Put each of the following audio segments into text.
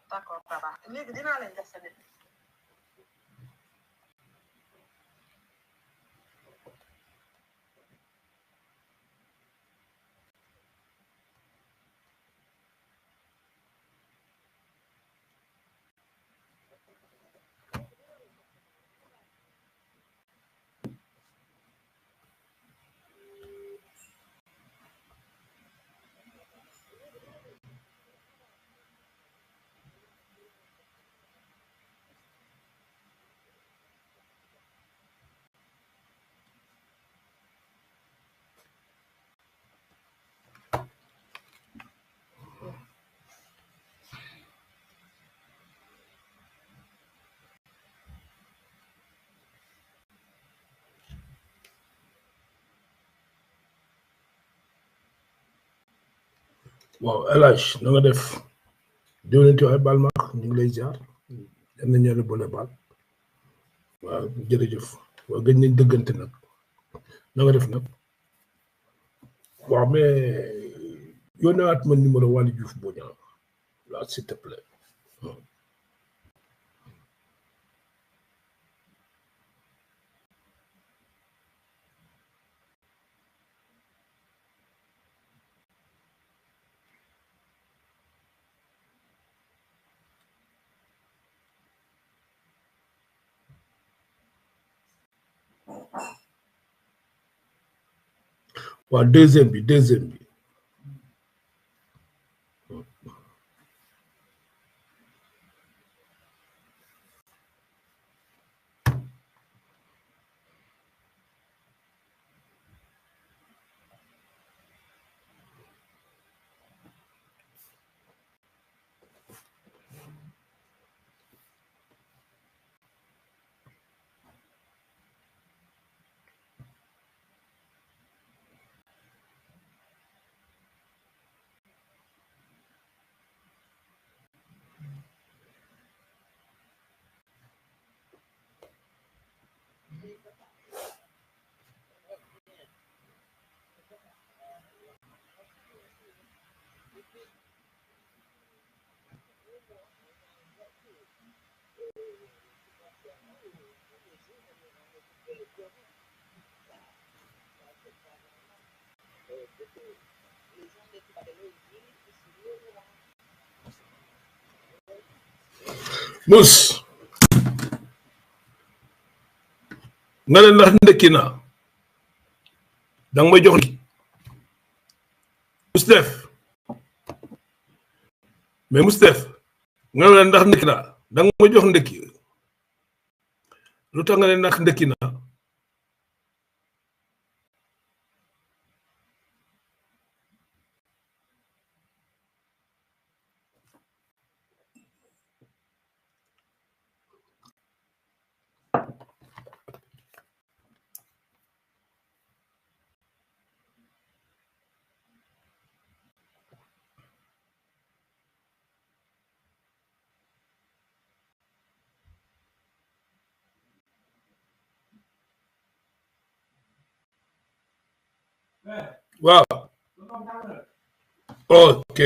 d'accord baba léegi dinaa leen def sa nit waaw El Hadj na nga def déwénati waay baal ma ñu ngi lay ziar yal nañu yàlla boole baal waaw jërëjëf waaw gëj nañ dëggante nag na nga def nag waaw mais yónneewaat ma numéro Waly Diouf Bodian là s'il te plaît waaw deuxième bi mus nga ne ndax ndekki naa danga may jox Moustapha mais Moustapha nga ne ndax ndekki naa danga may jox ndekki lu tax nga ne ndax ndekki naa waaw ok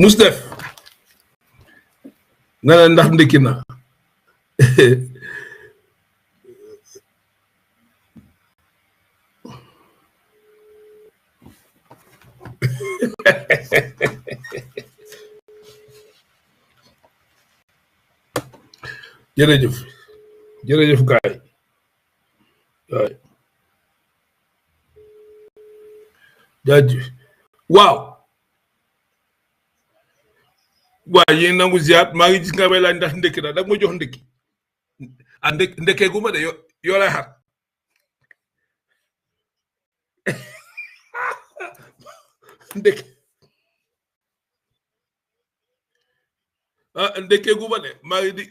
Mustaf nga ndax ndekki na jërëjëf gaay waay jaajëf waaw yéen nangu ziar maa ngi gis nga may laaj ndax ndekki na dag ma jox ndekki ndekkee gu ma de yoo lay xar ndekki ndekkee gu ma de maa ngi di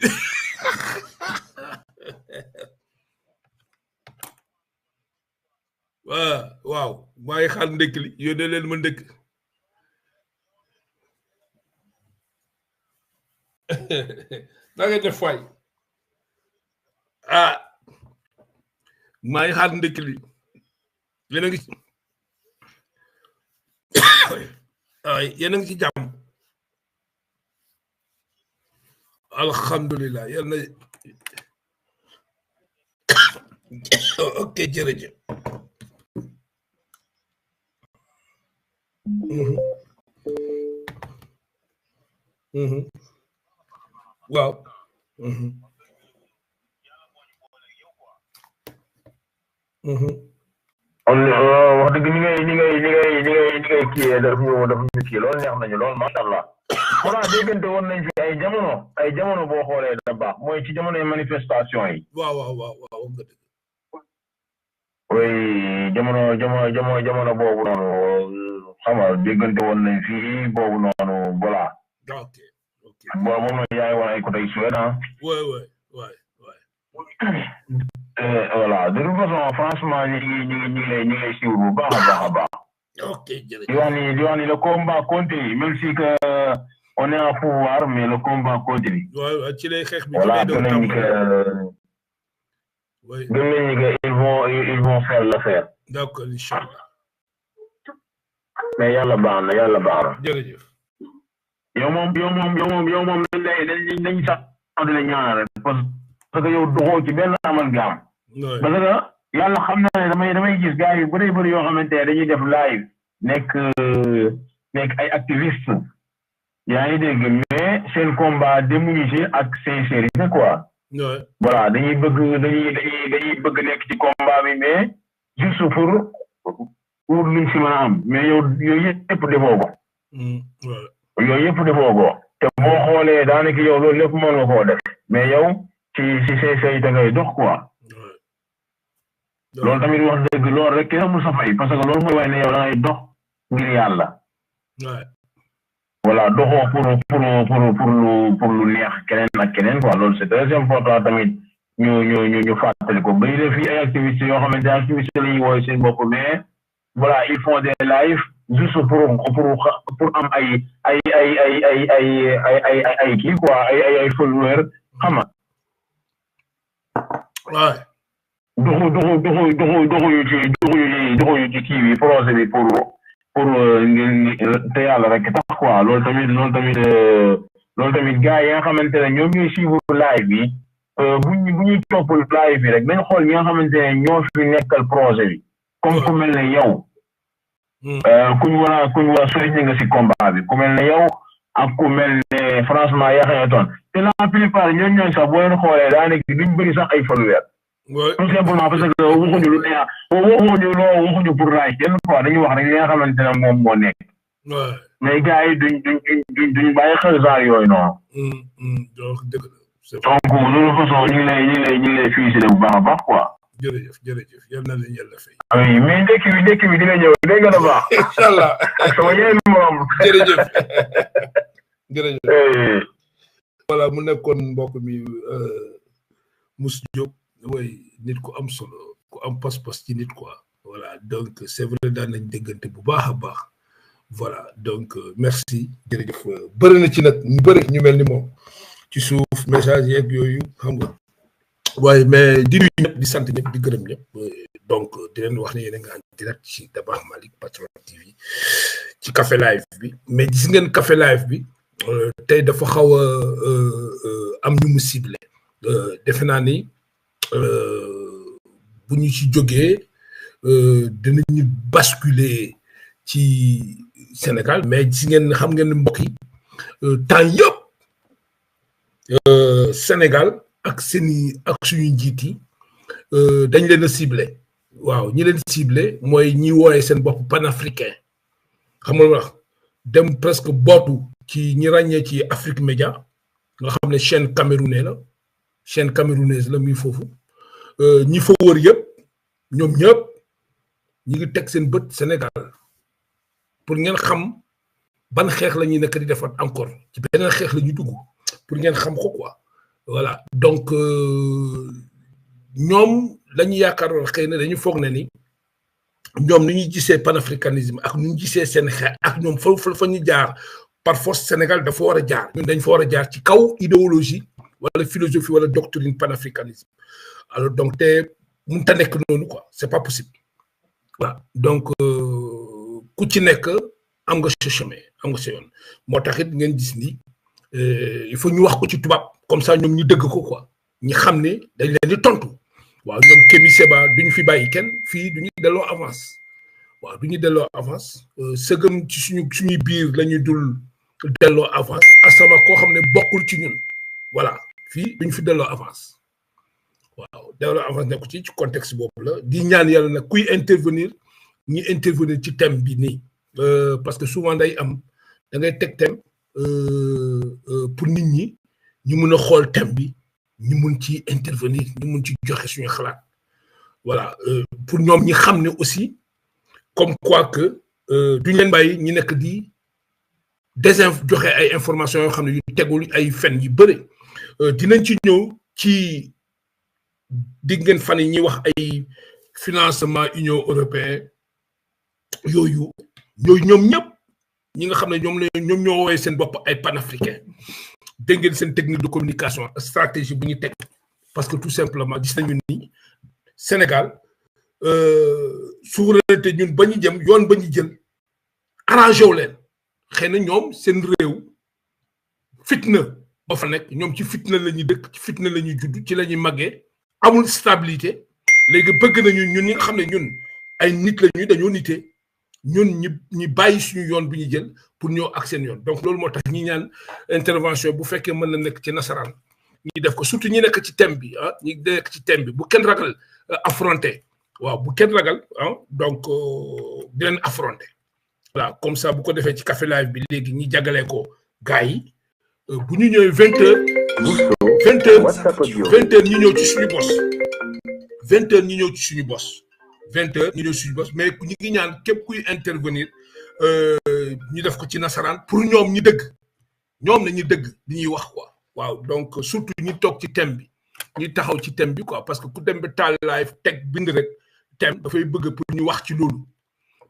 waaw maa ngi xaar ndekki li yónnee leen ma ndekki da ngay def fay maa ngi xaar ndekki li yéen a ngi yéen a ngi ci jàmm alhamdulilah yal na ok jërëjëf waaw wax dëgg ni ngay kii daf ñu kii loolu neex nañu lool macha allah voilà déggante woon nañ fi ay jamono boo xoolee da baax mooy ci jamonoy manifestation yi waaw oui jamono boobu noonu xam nga déggante woon nañ fi boobu noonu voilà ok bon moom la yaay woon ay côté Suède ouais voilà de toute façon franchement ñu ngi lay suivre bu baax a baax ok jërëjëf di wax ni le combat continue même si que on est en pouvoir mais le combat continue waaw ci lay xeex bi voilà gëm nañu que ils vont faire l'affaire d'accord inchallah mais yàlla baax na jërëjëf yow moom dañ sax di la ñaanal rek parce que yow doxoo ci benn amalgame parce que yàlla xam na ne damay gis gars yu bëri yoo xamante ne dañuy def live nekk ay activiste yaa ngi dégg mais seen combat demuñu ci ak sincérité quoi voilà dañuy bëgg nekk ci combat bi mais juste pour luñ si mën a am mais yooyu yëpp defoo ko te boo xoolee daanaka yow loolu lépp mën nga koo def mais yow ci sincérité ngay dox quoi loolu tamit wax dëgg loolu rek kenn amul sa fay parce que loolu mooy wane ne yow da ngay dox ngir yàlla voilà doxoo pour lu neex keneen ak keneen quoi loolu c'est très important tamit ñu fàttali ko bari def fi ay activistes yoo xamante ne activistes la ñuy wooy seen bopp mais voilà ils font des lives juste pour am ay kii quoi ay followers xam nga doxu ci kii bi projet bi pour te yàlla rek tax quoi loolu tamit gars yi nga xamante ne ñoom ñuy suivre live bi bu ñuy topp live bi rek nañ xool ñi nga xamante ne ñoo fi nekkal projet bi comme ku mel ne yow kuñ war a souligner nga si combat bi ku mel ne yow ak ku mel ne franchement Yaxya te la plupart ñooñu sax boo leen xoolee daanaka duñ bëri sax ay followers tout simplement parce que waxuñu lu neex waxuñu pour raay kenn quoi dañuy wax rek li nga xamante ne moom moo nekk mais gars yi duñ bàyyi xel genre yooyu noonu donc de toute façon ñu ngi lay féliciter bu baax a baax quoi jërëjëf yal na leen yàlla fay. oui mais ndekki bi dina ñëw dégg nga baax. incha allah ak sama yeneen moom. jërëjëf. voilà mu nekkoon mbokk mi Moussa Diop mooy nit ku am solo ku am pas-pas ci nit quoi. voilà donc c'est vrai daan nañ déggante bu baax a baax. voilà donc merci jërëjëf bëri na ci nag ñu bëri ñu mel ni moom ci suuf message yeeg yooyu xam nga waaye mais di nuyu ñëpp di sant ñëpp di gërëm ñëpp donc di leen wax ne yéen a ngi en direct ci Dabakh Malick Patriote TV ci Café Live bi mais gis ngeen Café Live bi tey dafa xaw a am ñu mu ciblé defe naa ni bu ñu ci jógee dinañu basculer ci Sénégal mais gis ngeen xam ngeen mbokk yi temps yëpp Sénégal ak suñu njiit yi dañ leen a ciblé waaw ñi leen ciblé mooy ñi wooyee seen bopp panafricain xam nga wax dem presque bootu ci ñi ràññee ci Afrique Média nga xam ne chaîne camerounaise la muy foofu ñi fa wër yëpp ñoom ñëpp ñi ngi teg seen bët Sénégal pour ngeen xam ban xeex la ñuy nekk di defaat encore ci beneen xeex la ñuy dugg pour ngeen xam ko quoi voilà donc ñoom la ñu yaakaaroon xëy na dañu foog ne ni ñoom ni ñuy gisee panafricanisme ak nu ñu gisee seen xeex ak ñoom fa ñu jaar par force Sénégal dafa war a jaar ñun dañ fa war a jaar ci kaw idéologie wala philosophie wala doctrine panafricanisme alors donc te mënut a nekk noonu quoi c'est pas possible voilà donc ku ci nekk am nga sa chemin am nga sa yoon moo tax it ngeen gis ni il faut ñu wax ko ci tubaab comme ça ñoom ñu dëgg ko quoi ñi xam ne dañ leen di tontu waaw ñoom Kémi Séba duñu fi bàyyi kenn fii duñu delloo avance waaw duñu delloo avance sëgëm ci suñuy biir la ñuy dul delloo avance asama koo xam ne bokkul ci ñun voilà fii duñu fi delloo avance waaw delloo avance nekku ci contexte boobu la di ñaan yàlla nag kuy intervenir ñi intervenir ci thème bi nii parce que souvent day am da ngay teg thème pour nit ñi ñu mun a xool thème bi ñu mun ci intervenir ñu mun ci joxe suñu xalaat voilà pour ñoom ñi xam ne aussi comme quoi que duñ leen bàyyi ñi nekk di joxe ay informations yoo xam ne yu tegul ay fen yu bëri dinañ ci ñëw ci digg ngeen fan yi ñuy wax ay financement Union européenne yooyu ñoom ñëpp ñi nga xam ne ñoom ñoo woowee seen bopp ay panafricain dégg ngeen seen technique de communication stratégie bu ñu teg parce que tout simplement gis nañu ni Sénégal souveraineté ñun ba ñu jëm yoon ba ñu jël arrangé wu leen xëy na ñoom seen réew fitna ba fa nekk ñoom ci fitna la ñuy dëkk ci fitna la ñuy judd ci la ñuy màggee amul stabilité léegi bëgg nañu ñun ñi nga xam ne ñun ay nit la ñuy dañoo nitee ñun ñi bàyyi suñu yoon bi ñu jël pour ñëw ak seen yoon donc loolu moo tax ñi ñaan intervention bu fekkee mën na nekk ci nasaraan ñi def ko surtout ñi nekk ci thème bi ñi nekk ci thème bi bu kenn ragal affronter waaw bu kenn ragal donc di leen affronter voilà comme ça bu ko defee ci Café Live bi léegi ñi jagalee ko gars yi bu ñu ñëwee 20h ñu ñëw ci suñu bos 20h ñu ñëw ci suñu bos 20h ñu ñëw suñu bos mais ñu ngi ñaan képp kuy intervenir ñu def ko ci nasaraan pour ñoom ñi dëgg ñoom la ñu dëgg li ñuy wax quoi waaw donc surtout ñi toog ci thème bi ñi taxaw ci thème bi quoi parce que ku dem ba taal live teg bind rek thème dafay bëgg pour ñu wax ci loolu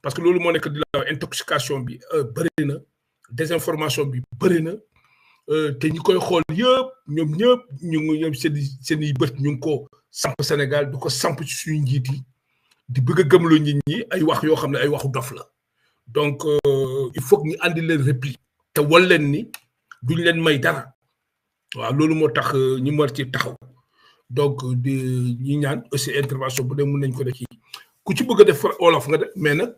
parce que loolu moo nekk di la intoxication bi bëri na désinformation bi bëri na te ñi koy xool yëpp ñoom ñëpp ñu ngi ñoom seen i bët ñu ngi ko samp Sénégal du ko samp ci suñu njiit yi di bëgg a gëmloo nit ñi ay wax yoo xam ne ay waxu dof la donc il faut que ñu andi leen réplique te wal leen ni duñ leen may dara waaw loolu moo tax ñu war ci taxaw donc di ñi ñaan aussi intervention bu dee mën nañ ko def ci ku ci bëgg a def wolof nga def mais nag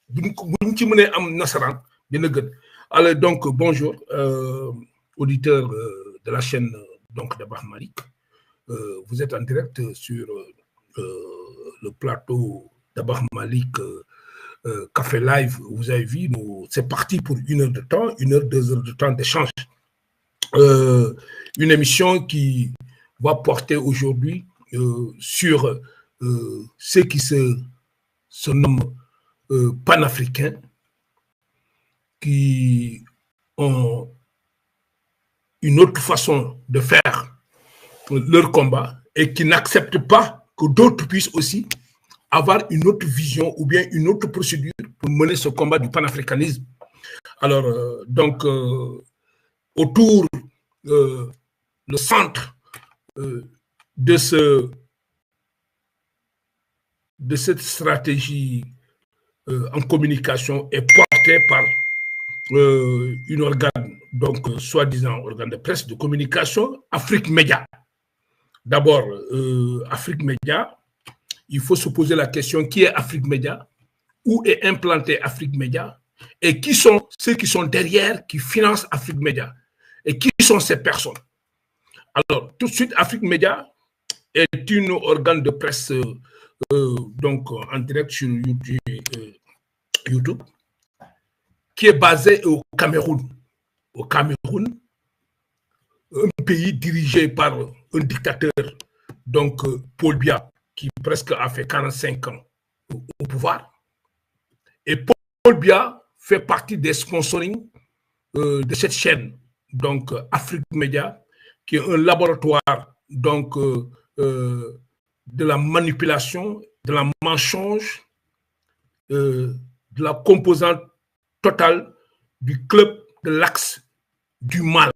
buñ ci mënee am nasaraan dina gën. Alors donc bonjour auditeurs de la chaîne donc Dabakh Malick vous êtes en direct sur le plateau Dabakh Malick Café Live. Vous avez vu, c'est parti pour 1 heure de temps, 1 heure, 2 heures de temps d'échange. Une émission qui va porter aujourd'hui sur ceux qui se nomment panafricains, qui ont une autre façon de faire leur combat et qui n'acceptent pas que d'autres puissent aussi avoir une autre vision ou bien une autre procédure pour mener ce combat du panafricanisme. Alors, donc, autour le centre de cette stratégie en communication est porté par une organe, donc soi-disant organe de presse, de communication, Afrique Média. D'abord, Afrique Média, il faut se poser la question, qui est Afrique Média? Où est implanté Afrique Média? Et qui sont ceux qui sont derrière, qui financent Afrique Média? Et qui sont ces personnes? Alors, tout de suite, Afrique Média est une organe de presse donc en direct sur YouTube, qui est basé au Cameroun. Au Cameroun, un pays dirigé par un dictateur, donc Paul Biya, qui presque a fait 45 ans au pouvoir. Et Paul Biya fait partie des sponsoring de cette chaîne, donc Afrique Média, qui est un laboratoire donc, de la manipulation, de la mensonge, de la composante totale du club de l'axe du mal,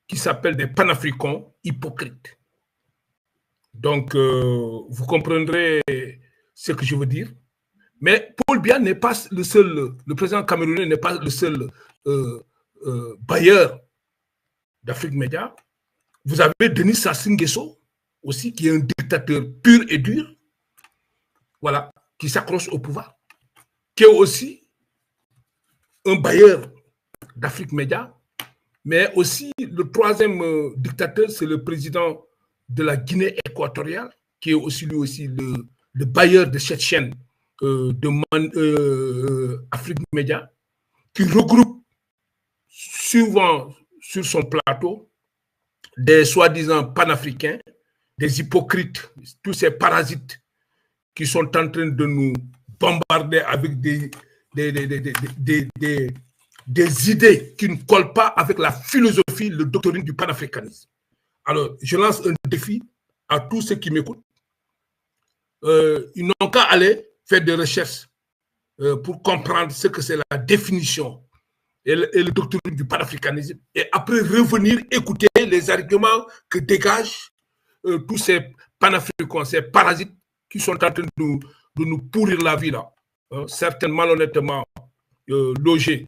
qui s'appelle des panafricains hypocrites. Donc, vous comprendrez ce que je veux dire. Mais Paul Biya n'est pas le seul, le président camerounais n'est pas le seul bailleur d'Afrique Média. Vous avez Denis Sassou Nguesso aussi, qui est un dictateur pur et dur, voilà, qui s'accroche au pouvoir, qui est aussi un bailleur d'Afrique Média, mais aussi le troisième dictateur, c'est le président de la Guinée équatoriale, qui est aussi lui aussi le bailleur de cette chaîne Afrique Média, qui regroupe souvent sur son plateau des soi-disant panafricains, des hypocrites, tous ces parasites qui sont en train de nous bombarder avec des idées qui ne collent pas avec la philosophie, le doctrine du panafricanisme. Alors, je lance un défi à tous ceux qui m'écoutent. Ils n'ont qu'à aller faire des recherches pour comprendre ce que c'est la définition et le doctrine du panafricanisme, et après revenir écouter les arguments que dégagent tous ces panafricains, ces parasites qui sont en train de nous pourrir la vie là. Certains malhonnêtement logés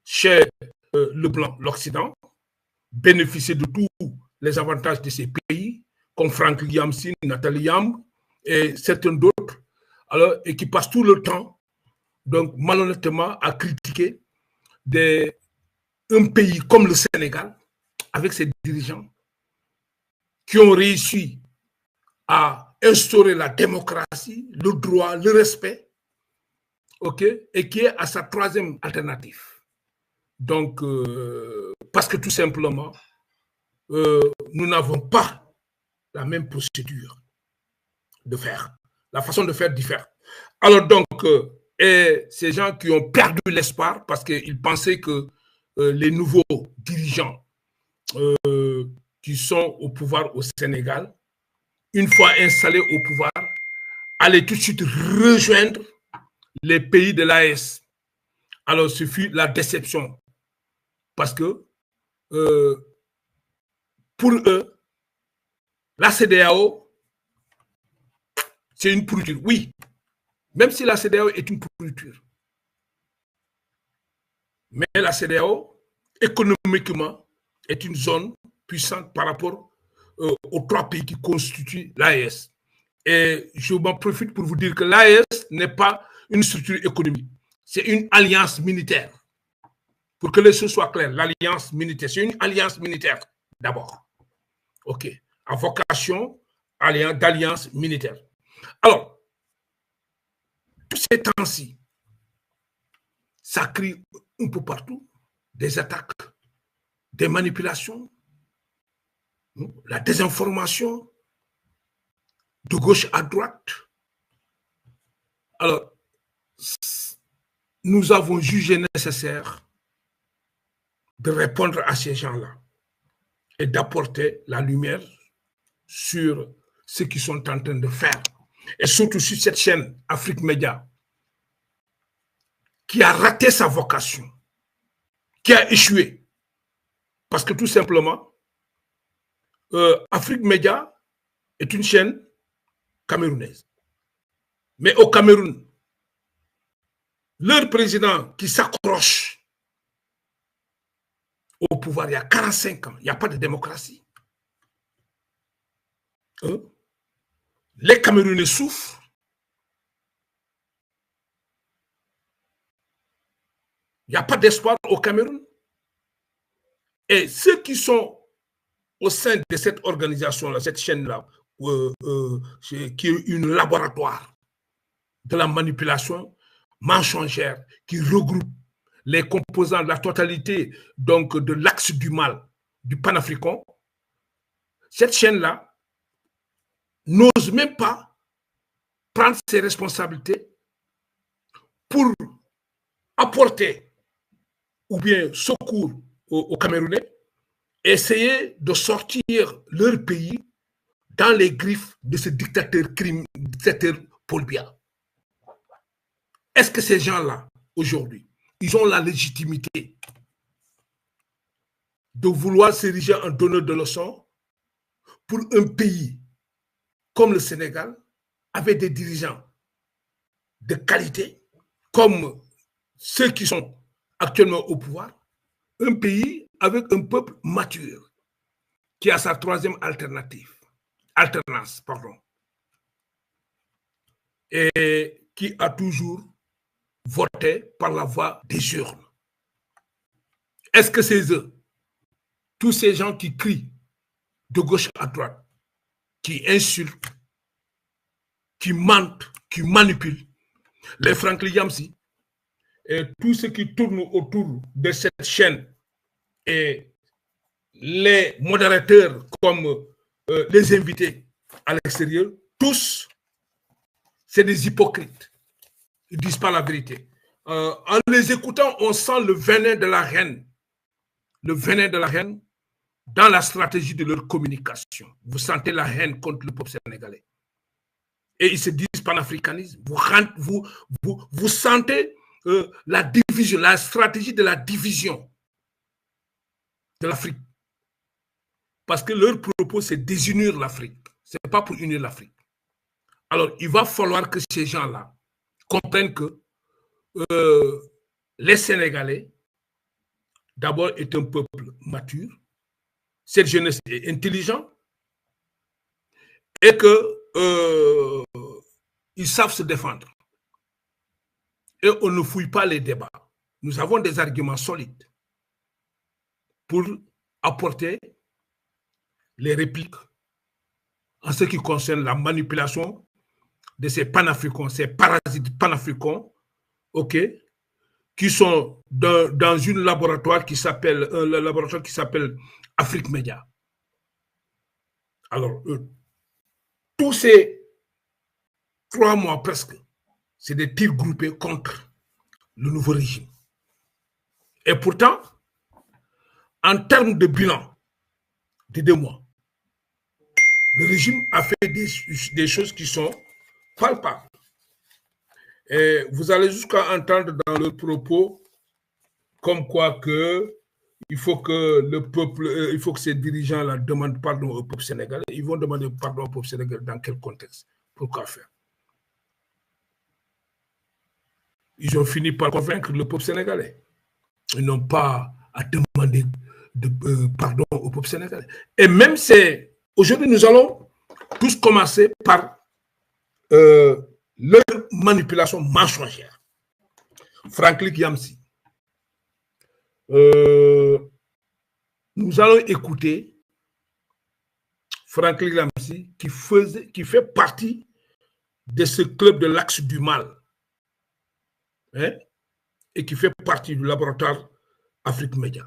chez le blanc, l'Occident, bénéficier de tous les avantages de ces pays, comme Frank Yamsin, Nathalie Yam et certains d'autres, alors, et qui passent tout le temps, donc malhonnêtement, à critiquer un pays comme le Sénégal, avec ses dirigeants, qui ont réussi à instaurer la démocratie, le droit, le respect, ok, et qui est à sa troisième alternative. Donc, parce que tout simplement, nous n'avons pas la même procédure de faire. La façon de faire diffère. Alors donc, et ces gens qui ont perdu l'espoir parce qu'ils pensaient que les nouveaux dirigeants qui sont au pouvoir au Sénégal, une fois installés au pouvoir, allaient tout de suite rejoindre les pays de l'AES. Alors, ce fut la déception. Parce que pour eux, la CEDEAO, c'est une pourriture. Oui, même si la CEDEAO est une pourriture. Mais la CEDEAO, économiquement, est une zone puissante par rapport aux trois pays qui constituent l'AES. Et je m'en profite pour vous dire que l'AES n'est pas une structure économique. C'est une alliance militaire. Pour que les choses soient claires, l'alliance militaire, c'est une alliance militaire d'abord. OK. À vocation d'alliance militaire. Alors, tous ces temps-ci, ça crie un peu partout des attaques, des manipulations. la désinformation, de gauche à droite. Alors, nous avons jugé nécessaire de répondre à ces gens-là et d'apporter la lumière sur ce qu'ils sont en train de faire. Et surtout sur cette chaîne Afrique Média, qui a raté sa vocation, qui a échoué. Parce que tout simplement, Afrique Média est une chaîne camerounaise. Mais au Cameroun, leur président qui s'accroche au pouvoir il y a 45 ans, il n'y a pas de démocratie. Les Camerounais souffrent. Il n'y a pas d'espoir au Cameroun. Et ceux qui sont au sein de cette organisation-là, cette chaîne-là, qui est une laboratoire de la manipulation mensongère, qui regroupe les composants de la totalité donc de l'axe du mal du panafricain, cette chaîne-là n'ose même pas prendre ses responsabilités pour apporter ou bien secours aux Camerounais, essayer de sortir leur pays dans les griffes de ce dictateur Paul Biya. Est-ce que ces gens-là, aujourd'hui, ils ont la légitimité de vouloir s'ériger en donneur de leçons pour un pays comme le Sénégal, avec des dirigeants de qualité, comme ceux qui sont actuellement au pouvoir, un pays avec un peuple mature, qui a sa troisième alternance, et qui a toujours voté par la voie des urnes. Est-ce que c'est eux, tous ces gens qui crient de gauche à droite, qui insultent, qui mentent, qui manipulent, les Franklin Yamsi et tous ceux qui tournent autour de cette chaîne et les modérateurs comme les invités à l'extérieur, tous, c'est des hypocrites. Ils ne disent pas la vérité. En les écoutant, on sent le venin de la haine. Le venin de la haine dans la stratégie de leur communication. Vous sentez la haine contre le peuple sénégalais. Et ils se disent panafricanisme. Vous sentez la division, la stratégie de la division de l'Afrique. Parce que leur propos, c'est désunir l'Afrique. Ce n'est pas pour unir l'Afrique. Alors, il va falloir que ces gens-là comprennent que les Sénégalais, d'abord, est un peuple mature. Cette jeunesse est intelligente et que ils savent se défendre. Et on ne fouille pas les débats. Nous avons des arguments solides pour apporter les répliques en ce qui concerne la manipulation de ces panafricains, ces parasites panafricains, ok, qui sont dans un laboratoire qui s'appelle Afrique Média. Alors, tous ces 3 mois presque, c'est des tirs groupés contre le nouveau régime. Et pourtant, en termes de bilan de 2 mois, le régime a fait des choses qui sont palpables. Et vous allez jusqu'à entendre dans leurs propos comme quoi que il faut que le peuple, il faut que ces dirigeants-là demandent pardon au peuple sénégalais. Ils vont demander pardon au peuple sénégalais dans quel contexte? Pourquoi faire? Ils ont fini par convaincre le peuple sénégalais. Ils n'ont pas à demander pardon au peuple sénégalais. Et même c'est... Aujourd'hui, nous allons tous commencer par leur manipulation mensongère. Franklin Yamsi. Nous allons écouter Franklin Yamsi qui fait partie de ce club de l'axe du mal, hein, et qui fait partie du laboratoire Afrique Média.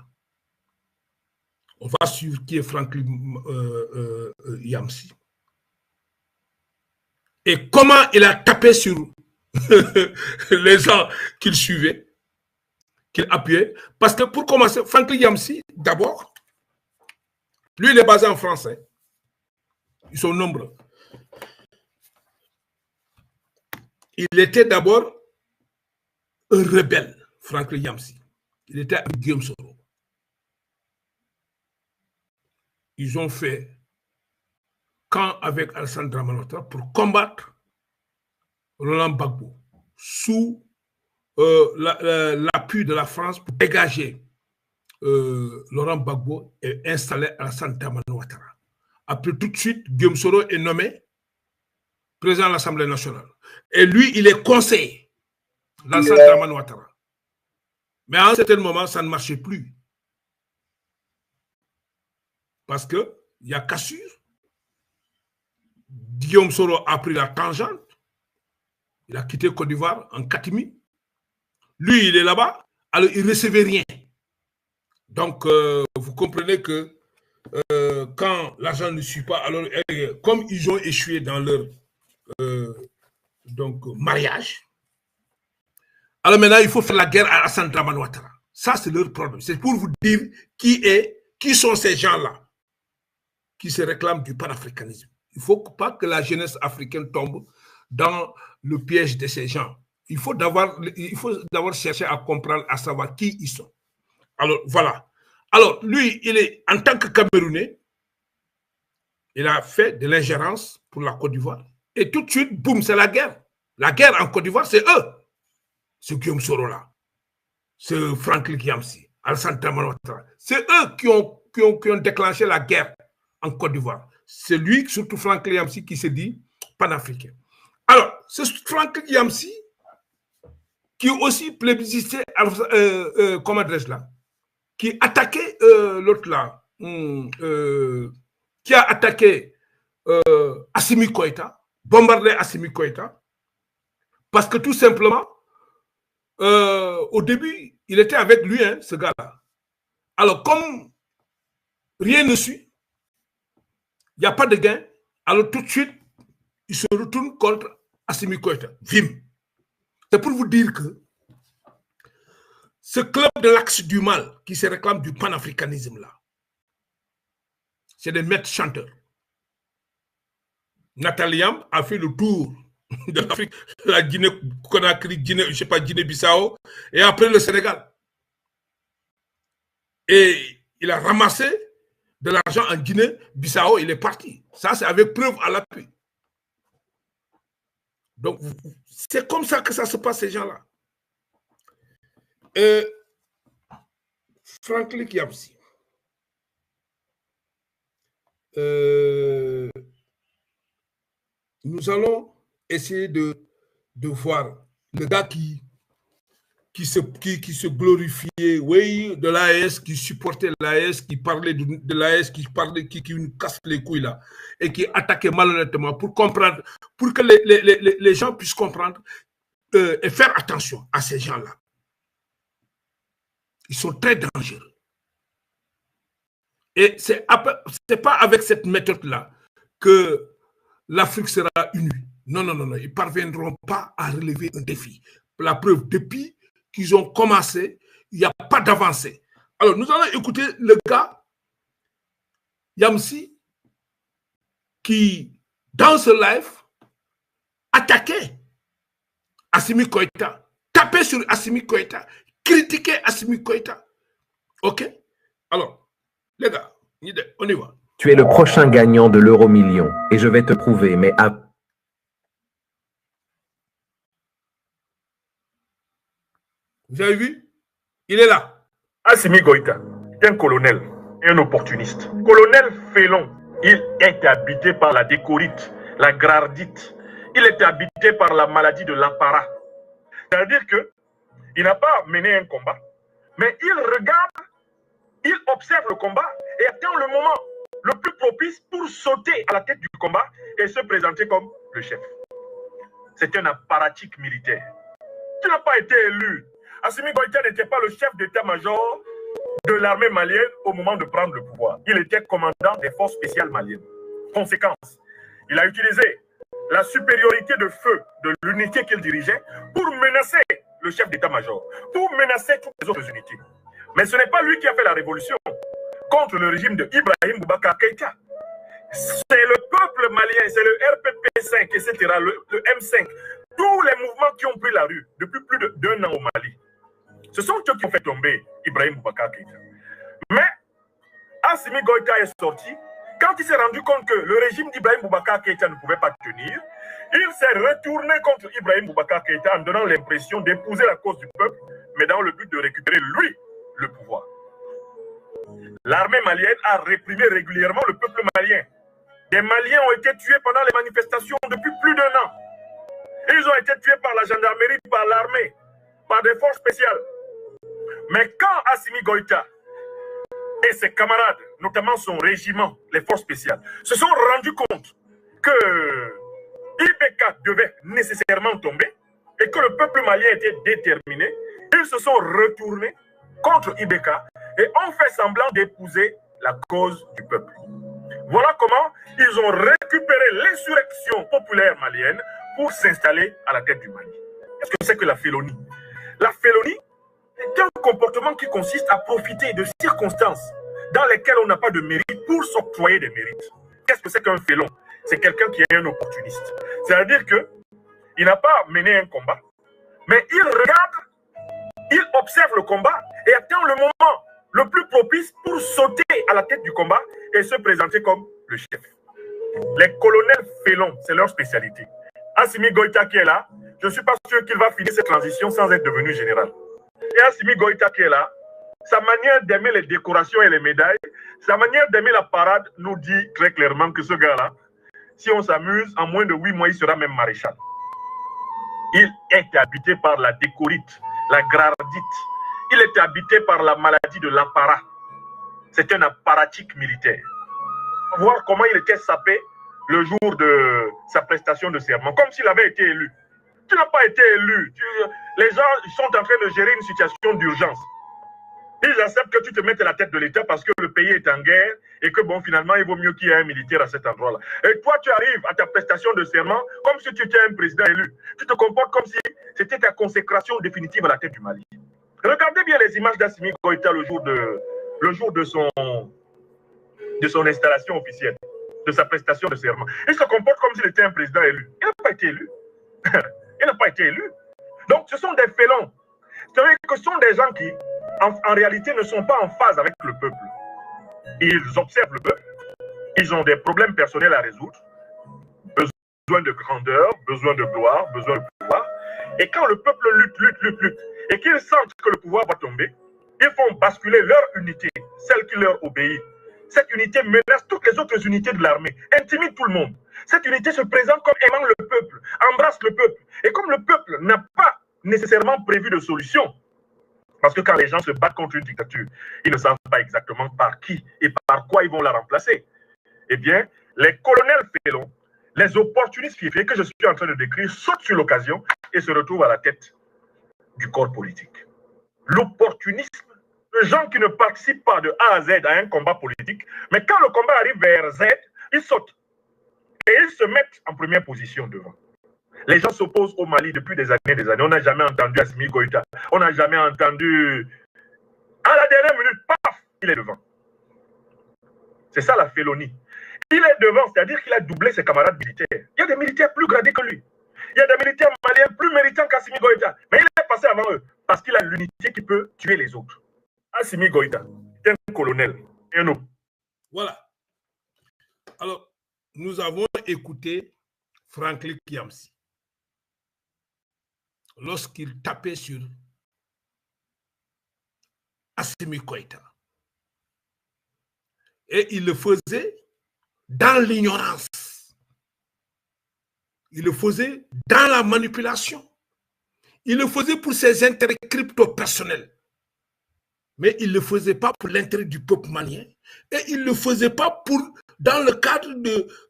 On va suivre qui est Franklin Yamsi. Et comment il a tapé sur les gens qu'il suivait, qu'il appuyait. Parce que pour commencer, Franklin Yamsi, d'abord, lui, il est basé en France. Hein. Ils sont nombreux. Il était d'abord un rebelle, Franklin Yamsi. Il était avec Guillaume Soro. Ils ont fait camp avec Alassane Dramane Ouattara pour combattre Laurent Gbagbo sous l'appui de la France pour dégager Laurent Gbagbo et installer Alassane Dramane Ouattara. Après, tout de suite, Guillaume Soro est nommé président de l'Assemblée nationale. Et lui, il est conseiller d'Alassane Dramane Ouattara. Mais à un certain moment, ça ne marchait plus. Parce qu'il y a cassure. Guillaume Soro a pris la tangente. Il a quitté Côte d'Ivoire en Katimi. Lui, il est là-bas. Alors, il ne recevait rien. Donc, vous comprenez que quand l'argent ne suit pas, alors, comme ils ont échoué dans leur mariage, alors maintenant, il faut faire la guerre à Alassane Dramane Ouattara. Ça, c'est leur problème. C'est pour vous dire qui sont ces gens-là qui se réclament du panafricanisme. Il ne faut pas que la jeunesse africaine tombe dans le piège de ces gens. Il faut d'abord chercher à comprendre, à savoir qui ils sont. Alors, voilà. Alors, lui, il est, en tant que Camerounais, il a fait de l'ingérence pour la Côte d'Ivoire. Et tout de suite, boum, c'est la guerre. La guerre en Côte d'Ivoire, c'est eux. C'est Guillaume Soro là. C'est Franklin Yamsi, Alassane Dramane Ouattara. C'est eux qui ont déclenché la guerre en Côte d'Ivoire. C'est lui, surtout Franklin Yamsi, qui se dit panafricain. Alors, c'est Franklin Yamsi qui aussi plébiscitait, comment adresse là, qui attaquait l'autre là, qui a attaqué Assimi Goïta, bombardé Assimi Goïta, parce que tout simplement, au début, il était avec lui, hein, ce gars-là. Alors, comme rien ne suit, il n'y a pas de gain, alors tout de suite, il se retourne contre Assimi Goïta. Vim. C'est pour vous dire que ce club de l'axe du mal qui se réclame du panafricanisme là, c'est des maîtres chanteurs. Nathalie Yam a fait le tour de l'Afrique, la Guinée-Conakry, Guinée, je ne sais pas, Guinée-Bissau, et après le Sénégal. Et il a ramassé de l'argent en Guinée-Bissau, il est parti. Ça, c'est avec preuve à l'appui. Donc, c'est comme ça que ça se passe, ces gens-là. Franklin Yamsi. Nous allons essayer de voir le gars qui se glorifiait, oui, de l'AES, qui supportait l'AES, qui parlait de l'AES, qui nous casse les couilles là, et qui attaquait malhonnêtement pour comprendre, pour que les gens puissent comprendre et faire attention à ces gens-là. Ils sont très dangereux. Et ce n'est pas avec cette méthode-là que l'Afrique sera unie. Non, non, non, non. Ils ne parviendront pas à relever un défi. La preuve, depuis qu'ils ont commencé, il n'y a pas d'avancée. Alors, nous allons écouter le gars, Yamsi, qui, dans ce live, attaquait Assimi Goïta, tapait sur Assimi Goïta, critiquait Assimi Goïta. OK? Alors, les gars, on y va. Tu es le prochain gagnant de l'euro-million et je vais te prouver, mais à... Vous avez vu? Il est là. Assimi Goïta est un colonel et un opportuniste. Colonel félon, il est habité par la décorite, la gradite. Il est habité par la maladie de l'apparat. C'est-à-dire qu'il n'a pas mené un combat, mais il regarde, il observe le combat et attend le moment le plus propice pour sauter à la tête du combat et se présenter comme le chef. C'est un apparatique militaire. Tu n'as pas été élu. Assimi Goïta n'était pas le chef d'état-major de l'armée malienne au moment de prendre le pouvoir. Il était commandant des forces spéciales maliennes. Conséquence, il a utilisé la supériorité de feu de l'unité qu'il dirigeait pour menacer le chef d'état-major, pour menacer toutes les autres unités. Mais ce n'est pas lui qui a fait la révolution contre le régime de Ibrahim Boubacar Keïta. C'est le peuple malien, c'est le RPP5, etc., le M5, tous les mouvements qui ont pris la rue depuis plus d'1 an au Mali. Ce sont eux qui ont fait tomber Ibrahim Boubacar Keïta. Mais Assimi Goïta est sorti. Quand il s'est rendu compte que le régime d'Ibrahim Boubacar Keïta ne pouvait pas tenir, il s'est retourné contre Ibrahim Boubacar Keïta en donnant l'impression d'épouser la cause du peuple, mais dans le but de récupérer, lui, le pouvoir. L'armée malienne a réprimé régulièrement le peuple malien. Des Maliens ont été tués pendant les manifestations depuis plus d'1 an. Ils ont été tués par la gendarmerie, par l'armée, par des forces spéciales. Mais quand Assimi Goïta et ses camarades, notamment son régiment, les forces spéciales, se sont rendus compte que Ibeka devait nécessairement tomber et que le peuple malien était déterminé, ils se sont retournés contre Ibeka et ont fait semblant d'épouser la cause du peuple. Voilà comment ils ont récupéré l'insurrection populaire malienne pour s'installer à la tête du Mali. Qu'est-ce que c'est que la félonie? La félonie est un comportement qui consiste à profiter de circonstances dans lesquelles on n'a pas de mérite pour s'octroyer des mérites. Qu'est-ce que c'est qu'un félon? C'est quelqu'un qui est un opportuniste. C'est-à-dire qu'il n'a pas mené un combat, mais il regarde, il observe le combat et attend le moment le plus propice pour sauter à la tête du combat et se présenter comme le chef. Les colonels félons, c'est leur spécialité. Assimi Goïta qui est là, je ne suis pas sûr qu'il va finir cette transition sans être devenu général. Et Assimi Goïta qui est là, sa manière d'aimer les décorations et les médailles, sa manière d'aimer la parade nous dit très clairement que ce gars-là, si on s'amuse, en moins de 8 mois, il sera même maréchal. Il est habité par la décorite, la gradite. Il est habité par la maladie de l'apparat. C'est un apparatique militaire. Voir comment il était sapé le jour de sa prestation de serment, comme s'il avait été élu. Tu n'as pas été élu. Les gens sont en train de gérer une situation d'urgence. Ils acceptent que tu te mettes à la tête de l'État parce que le pays est en guerre et que bon, finalement, il vaut mieux qu'il y ait un militaire à cet endroit-là. Et toi, tu arrives à ta prestation de serment comme si tu étais un président élu. Tu te comportes comme si c'était ta consécration définitive à la tête du Mali. Regardez bien les images d'Assimi Goïta le jour de son installation officielle, de sa prestation de serment. Il se comporte comme s'il était un président élu. Il n'a pas été élu. Il n'a pas été élu. Donc, ce sont des félons. C'est-à-dire que ce sont des gens qui, en réalité, ne sont pas en phase avec le peuple. Ils observent le peuple. Ils ont des problèmes personnels à résoudre. Besoin de grandeur, besoin de gloire, besoin de pouvoir. Et quand le peuple lutte, et qu'ils sentent que le pouvoir va tomber, ils font basculer leur unité, celle qui leur obéit. Cette unité menace toutes les autres unités de l'armée, intimide tout le monde. Cette unité se présente comme aimant le peuple, embrasse le peuple. Et comme le peuple n'a pas nécessairement prévu de solution, parce que quand les gens se battent contre une dictature, ils ne savent pas exactement par qui et par quoi ils vont la remplacer. Eh bien, les colonels félons, les opportunistes fiefés que je suis en train de décrire sautent sur l'occasion et se retrouvent à la tête du corps politique. L'opportunisme, les gens qui ne participent pas de A à Z à un combat politique, mais quand le combat arrive vers Z, ils sautent et ils se mettent en première position devant. Les gens s'opposent au Mali depuis des années. On n'a jamais entendu Assimi Goïta. On n'a jamais entendu... À la dernière minute, paf, il est devant. C'est ça la félonie. Il est devant, c'est-à-dire qu'il a doublé ses camarades militaires. Il y a des militaires plus gradés que lui. Il y a des militaires maliens plus méritants qu'Assimi Goïta. Mais il est passé avant eux parce qu'il a l'unité qui peut tuer les autres. Assimi Goïta est un colonel et un homme. Voilà. Alors, nous avons écouté Franklin Kiamsi lorsqu'il tapait sur Assimi Goïta. Et il le faisait dans l'ignorance. Il le faisait dans la manipulation. Il le faisait pour ses intérêts crypto-personnels. Mais il ne le faisait pas pour l'intérêt du peuple malien. Et il ne le faisait pas dans le cadre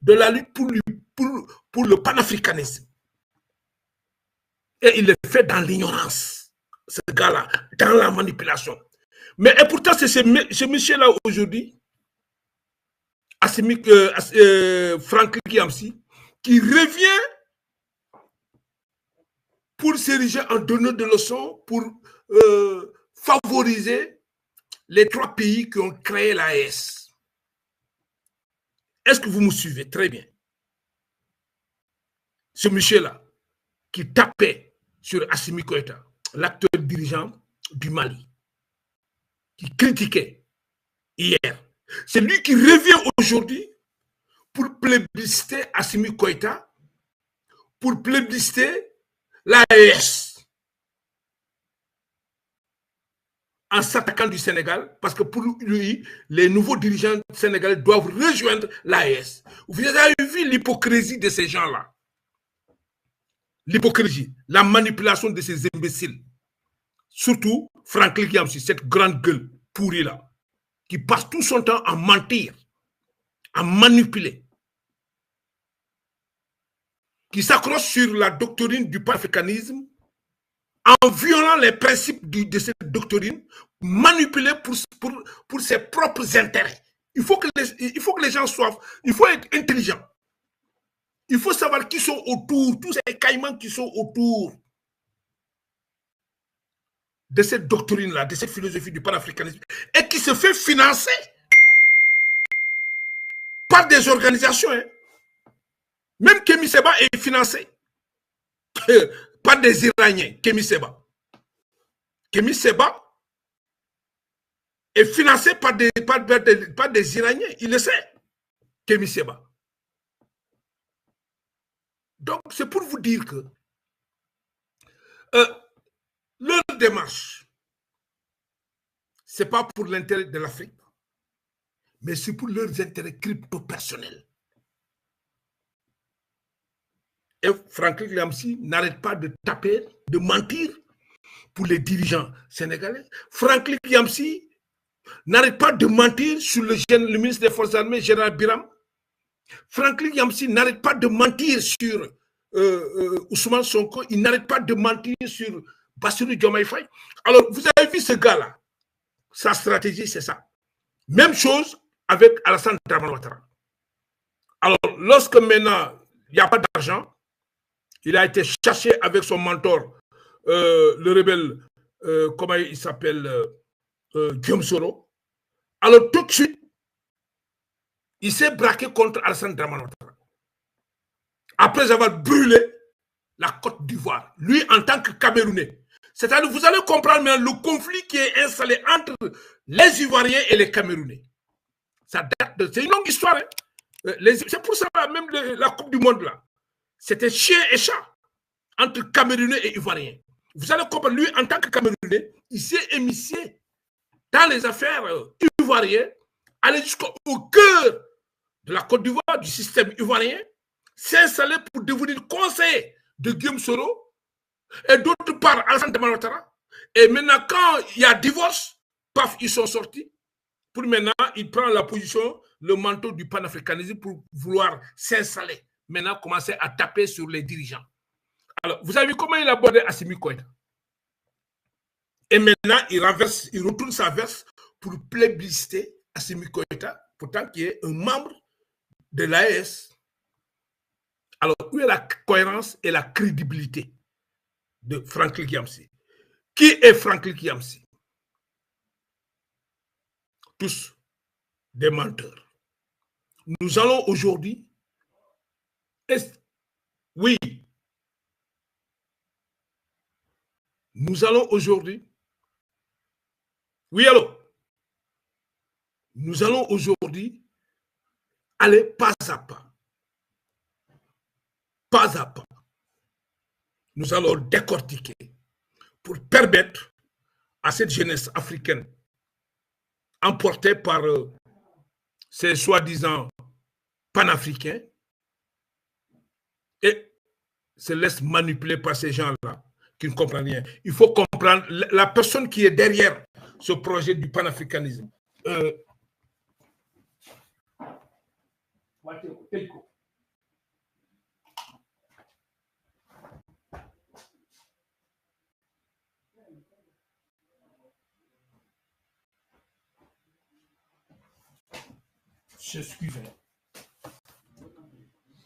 de la lutte pour le panafricanisme. Et il le fait dans l'ignorance, ce gars-là, dans la manipulation. Mais et pourtant, c'est ce monsieur-là aujourd'hui, Franklin Kiamsi, qui revient pour s'ériger en donneur de leçons, pour favoriser les 3 pays qui ont créé l'AES. Est-ce que vous me suivez? Très bien. Ce monsieur-là, qui tapait sur Assimi Goïta, l'acteur dirigeant du Mali, qui critiquait hier, c'est lui qui revient aujourd'hui pour plébisciter Assimi Goïta, pour plébisciter l'AES, en s'attaquant du Sénégal, parce que pour lui, les nouveaux dirigeants sénégalais doivent rejoindre l'AES. Vous avez vu l'hypocrisie de ces gens-là. L'hypocrisie, la manipulation de ces imbéciles. Surtout Franklin Kiamsi, cette grande gueule pourrie-là, qui passe tout son temps à mentir, à manipuler, qui s'accroche sur la doctrine du panafricanisme, en violant les principes de cette doctrine, manipulée pour ses propres intérêts. Il faut que les gens soient, il faut être intelligent. Il faut savoir qui sont autour, tous ces caïmans qui sont autour de cette doctrine-là, de cette philosophie du panafricanisme, et qui se fait financer par des organisations. Hein. Même Kémy Séba est financé par des Iraniens, Kémy Séba. Kémy Séba est financé par des Iraniens, il le sait, Kémy Séba. Donc, c'est pour vous dire que leur démarche, ce n'est pas pour l'intérêt de l'Afrique, mais c'est pour leurs intérêts crypto-personnels. Et Franklin Kiamsi n'arrête pas de taper, de mentir pour les dirigeants sénégalais. Franklin Kiamsi n'arrête pas de mentir sur le ministre des Forces armées, Général Biram. Franklin Kiamsi n'arrête pas de mentir sur Ousmane Sonko. Il n'arrête pas de mentir sur Bassirou Diomaye Faye. Alors, vous avez vu ce gars-là. Sa stratégie, c'est ça. Même chose avec Alassane Dramane Ouattara. Alors, lorsque maintenant, il n'y a pas d'argent, il a été cherché avec son mentor, le rebelle, comment il s'appelle, Guillaume Soro. Alors, tout de suite, il s'est braqué contre Alassane Dramane Ouattara. Après avoir brûlé la Côte d'Ivoire, lui en tant que Camerounais. C'est-à-dire, vous allez comprendre le conflit qui est installé entre les Ivoiriens et les Camerounais. Ça date de... C'est une longue histoire. Hein? C'est pour ça même la Coupe du Monde, là. C'était chien et chat entre Camerounais et Ivoiriens. Vous allez comprendre, lui, en tant que Camerounais, il s'est émissé dans les affaires ivoiriennes, aller jusqu'au cœur de la Côte d'Ivoire, du système ivoirien, s'installer pour devenir conseiller de Guillaume Soro, et d'autre part, Alassane Dramane Ouattara. Et maintenant, quand il y a divorce, paf, ils sont sortis. Pour maintenant, il prend la position, le manteau du panafricanisme pour vouloir s'installer. Maintenant, commencer à taper sur les dirigeants. Alors, vous avez vu comment il a abordé Assimi Goïta. Et maintenant, il retourne sa veste pour plébisciter Assimi Goïta, pourtant qui est un membre de l'AES. Alors, où est la cohérence et la crédibilité de Franklin Kiamsi? Qui est Franklin Kiamsi? Tous des menteurs. Nous allons aujourd'hui, oui, nous allons aujourd'hui, oui, allô, nous allons aujourd'hui aller pas à pas. Pas à pas. Nous allons décortiquer pour permettre à cette jeunesse africaine emportée par ces soi-disant panafricains et se laisse manipuler par ces gens-là qui ne comprennent rien. Il faut comprendre la personne qui est derrière ce projet du panafricanisme. Excusez-moi.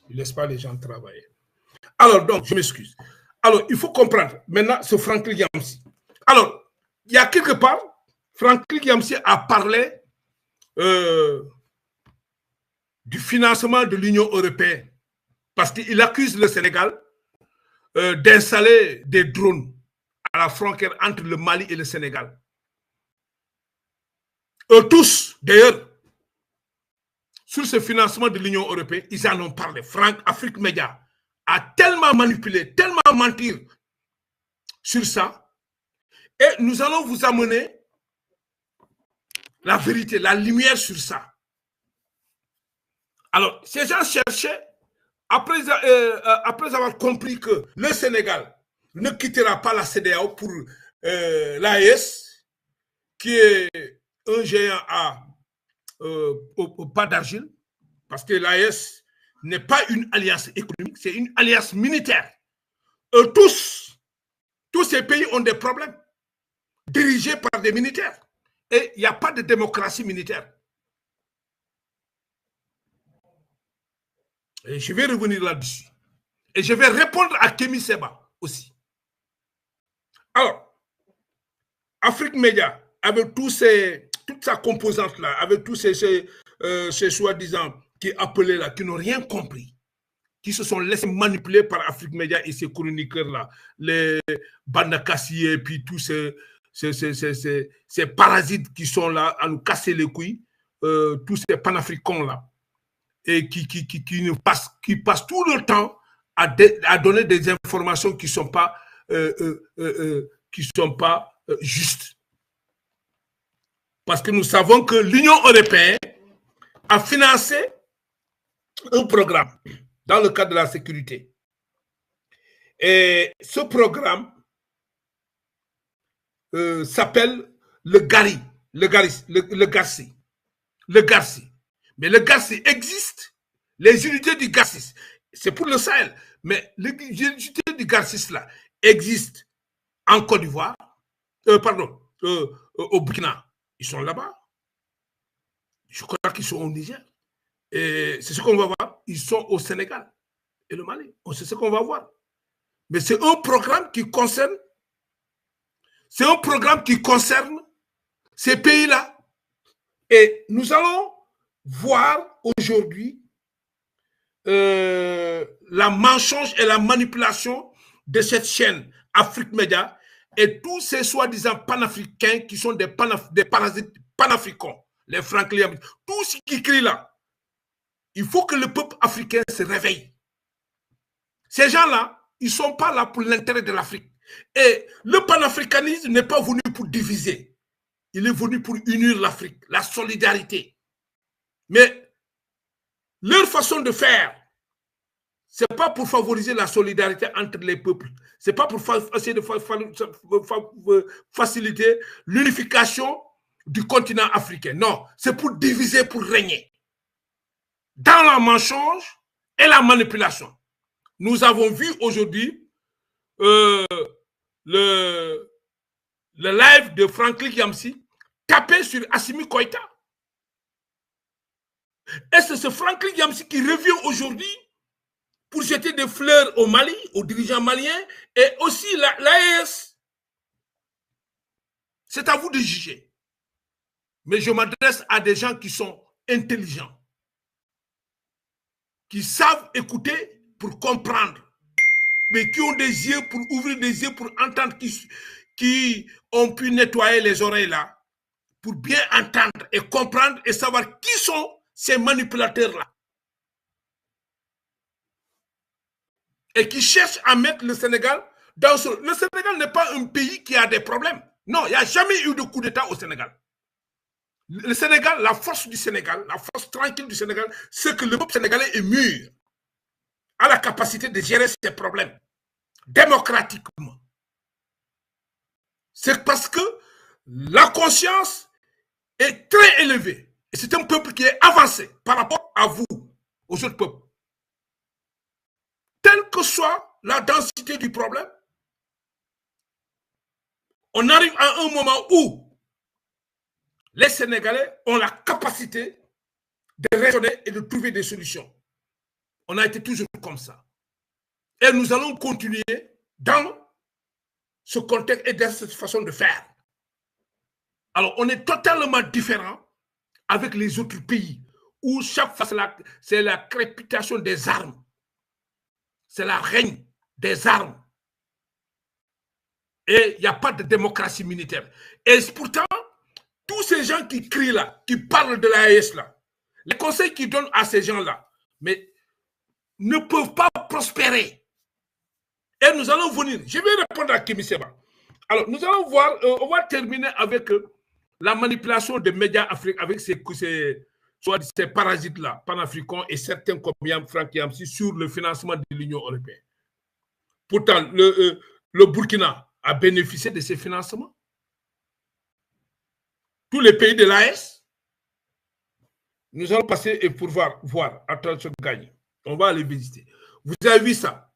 Il ne laisse pas les gens travailler. Alors, donc, je m'excuse. Alors, il faut comprendre. Maintenant, ce Franklin Yamsi. Alors, il y a quelque part, Franklin Yamsi a parlé du financement de l'Union européenne parce qu'il accuse le Sénégal d'installer des drones à la frontière entre le Mali et le Sénégal. Eux tous, d'ailleurs, sur ce financement de l'Union européenne, ils en ont parlé. Afrique Média a tellement manipulé, tellement menti sur ça. Et nous allons vous amener la vérité, la lumière sur ça. Alors, ces gens cherchaient, après avoir compris que le Sénégal ne quittera pas la CEDEAO pour l'AES, qui est un géant au pas d'argile, parce que l'AES n'est pas une alliance économique, c'est une alliance militaire. Tous ces pays ont des problèmes, dirigés par des militaires. Et il n'y a pas de démocratie militaire. Et je vais revenir là-dessus. Et je vais répondre à Kémy Seba aussi. Alors, Afrique Média, avec toute sa composante-là, avec tous ces soi-disant qui appelaient là, qui n'ont rien compris, qui se sont laissés manipuler par Afrique Média et ces chroniqueurs-là, les Bandakassi et puis tous ces parasites qui sont là à nous casser les couilles, tous ces panafricains-là, et qui passent tout le temps à donner des informations qui ne sont pas, justes. Parce que nous savons que l'Union européenne a financé un programme dans le cadre de la sécurité. Et ce programme s'appelle le GARCI. Mais le GARCI existe. Les unités du GARCI, c'est pour le Sahel. Mais les unités du GARCI là existent en Côte d'Ivoire, au Burkina. Ils sont là-bas. Je crois qu'ils sont au Niger. Et c'est ce qu'on va voir. Ils sont au Sénégal et le Mali. C'est ce qu'on va voir. Mais c'est un programme qui concerne ces pays-là. Et nous allons voir aujourd'hui la mensonge et la manipulation de cette chaîne Afrique Média et tous ces soi-disant panafricains qui sont des parasites panafricains, les Franklin, tout ce qui crient là. Il faut que le peuple africain se réveille. Ces gens-là, ils ne sont pas là pour l'intérêt de l'Afrique. Et le panafricanisme n'est pas venu pour diviser. Il est venu pour unir l'Afrique, la solidarité. Mais leur façon de faire, ce n'est pas pour favoriser la solidarité entre les peuples. Ce n'est pas pour essayer de faciliter l'unification du continent africain. Non, c'est pour diviser, pour régner. Dans la mensonge et la manipulation. Nous avons vu aujourd'hui le live de Franklin Yamsi taper sur Assimi Koïta. Et c'est ce Franklin Yamsi qui revient aujourd'hui pour jeter des fleurs au Mali, aux dirigeants maliens et aussi l'AES. C'est à vous de juger. Mais je m'adresse à des gens qui sont intelligents, qui savent écouter pour comprendre, mais qui ont des yeux pour ouvrir des yeux pour entendre, qui ont pu nettoyer les oreilles là, pour bien entendre et comprendre et savoir qui sont ces manipulateurs-là. Et qui cherchent à mettre le Sénégal dans ce... Le Sénégal n'est pas un pays qui a des problèmes. Non, il n'y a jamais eu de coup d'État au Sénégal. Le Sénégal, la force du Sénégal, la force tranquille du Sénégal, c'est que le peuple sénégalais est mûr, a la capacité de gérer ses problèmes démocratiquement. C'est parce que la conscience est très élevée. Et c'est un peuple qui est avancé par rapport à vous, aux autres peuples. Telle que soit la densité du problème, on arrive à un moment où les Sénégalais ont la capacité de raisonner et de trouver des solutions. On a été toujours comme ça. Et nous allons continuer dans ce contexte et dans cette façon de faire. Alors, on est totalement différent avec les autres pays où chaque fois, c'est la crépitation des armes. C'est la règne des armes. Et il n'y a pas de démocratie militaire. Et pourtant, tous ces gens qui crient là, qui parlent de l'AES là, les conseils qu'ils donnent à ces gens-là, mais ne peuvent pas prospérer. Et nous allons venir. Je vais répondre à Kémy Séba. Alors, nous allons voir, on va terminer avec la manipulation des médias africains, avec ces parasites-là, panafricains et certains comme Franck Yamsi sur le financement de l'Union européenne. Pourtant, le Burkina a bénéficié de ces financements. Tous les pays de l'AES, nous allons passer et pour voir, attention, gagner. On va aller visiter. Vous avez vu ça?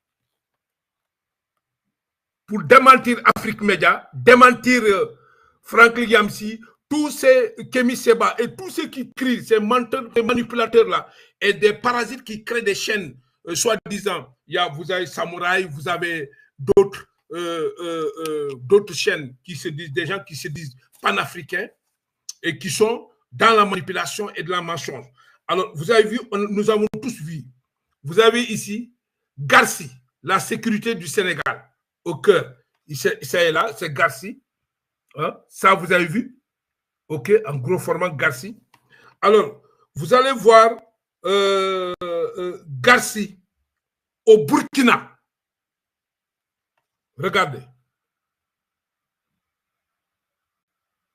Pour démentir Afrique Média, démentir Franck Yamsi, tous ces Kémy Séba et tous ceux qui crient, ces menteurs, ces manipulateurs-là, et des parasites qui créent des chaînes, soi-disant, vous avez Samouraï, vous avez d'autres chaînes qui se disent, des gens qui se disent panafricains et qui sont dans la manipulation et de la mensonge. Alors, vous avez vu, nous avons tous vu. Vous avez ici Garci, la sécurité du Sénégal, au cœur. C'est là, c'est Garci. Hein? Ça, vous avez vu? OK, en gros format Garci. Alors, vous allez voir Garci au Burkina. Regardez.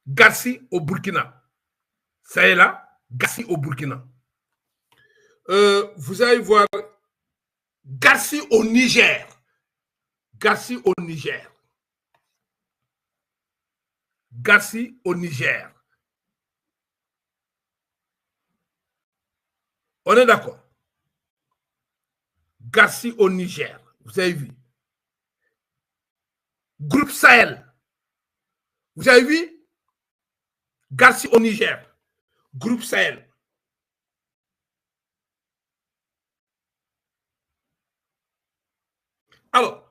Garci au Burkina. Ça est là, Garci au Burkina. Vous allez voir Garci au Niger. Garci au Niger. Garci au Niger. On est d'accord. Garci au Niger. Vous avez vu. Groupe Sahel. Vous avez vu? Garci au Niger. Groupe Sahel. Alors,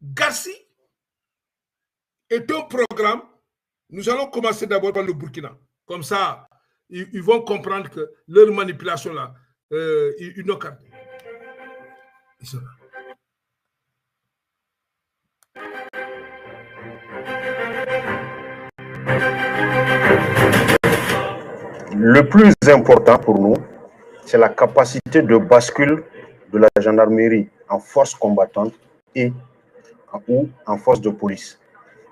Garci est un programme. Nous allons commencer d'abord par le Burkina. Comme ça, ils vont comprendre que leur manipulation là, ils n'ont qu'à. Ils sont là. Le plus important pour nous, c'est la capacité de bascule de la gendarmerie en force combattante ou en force de police.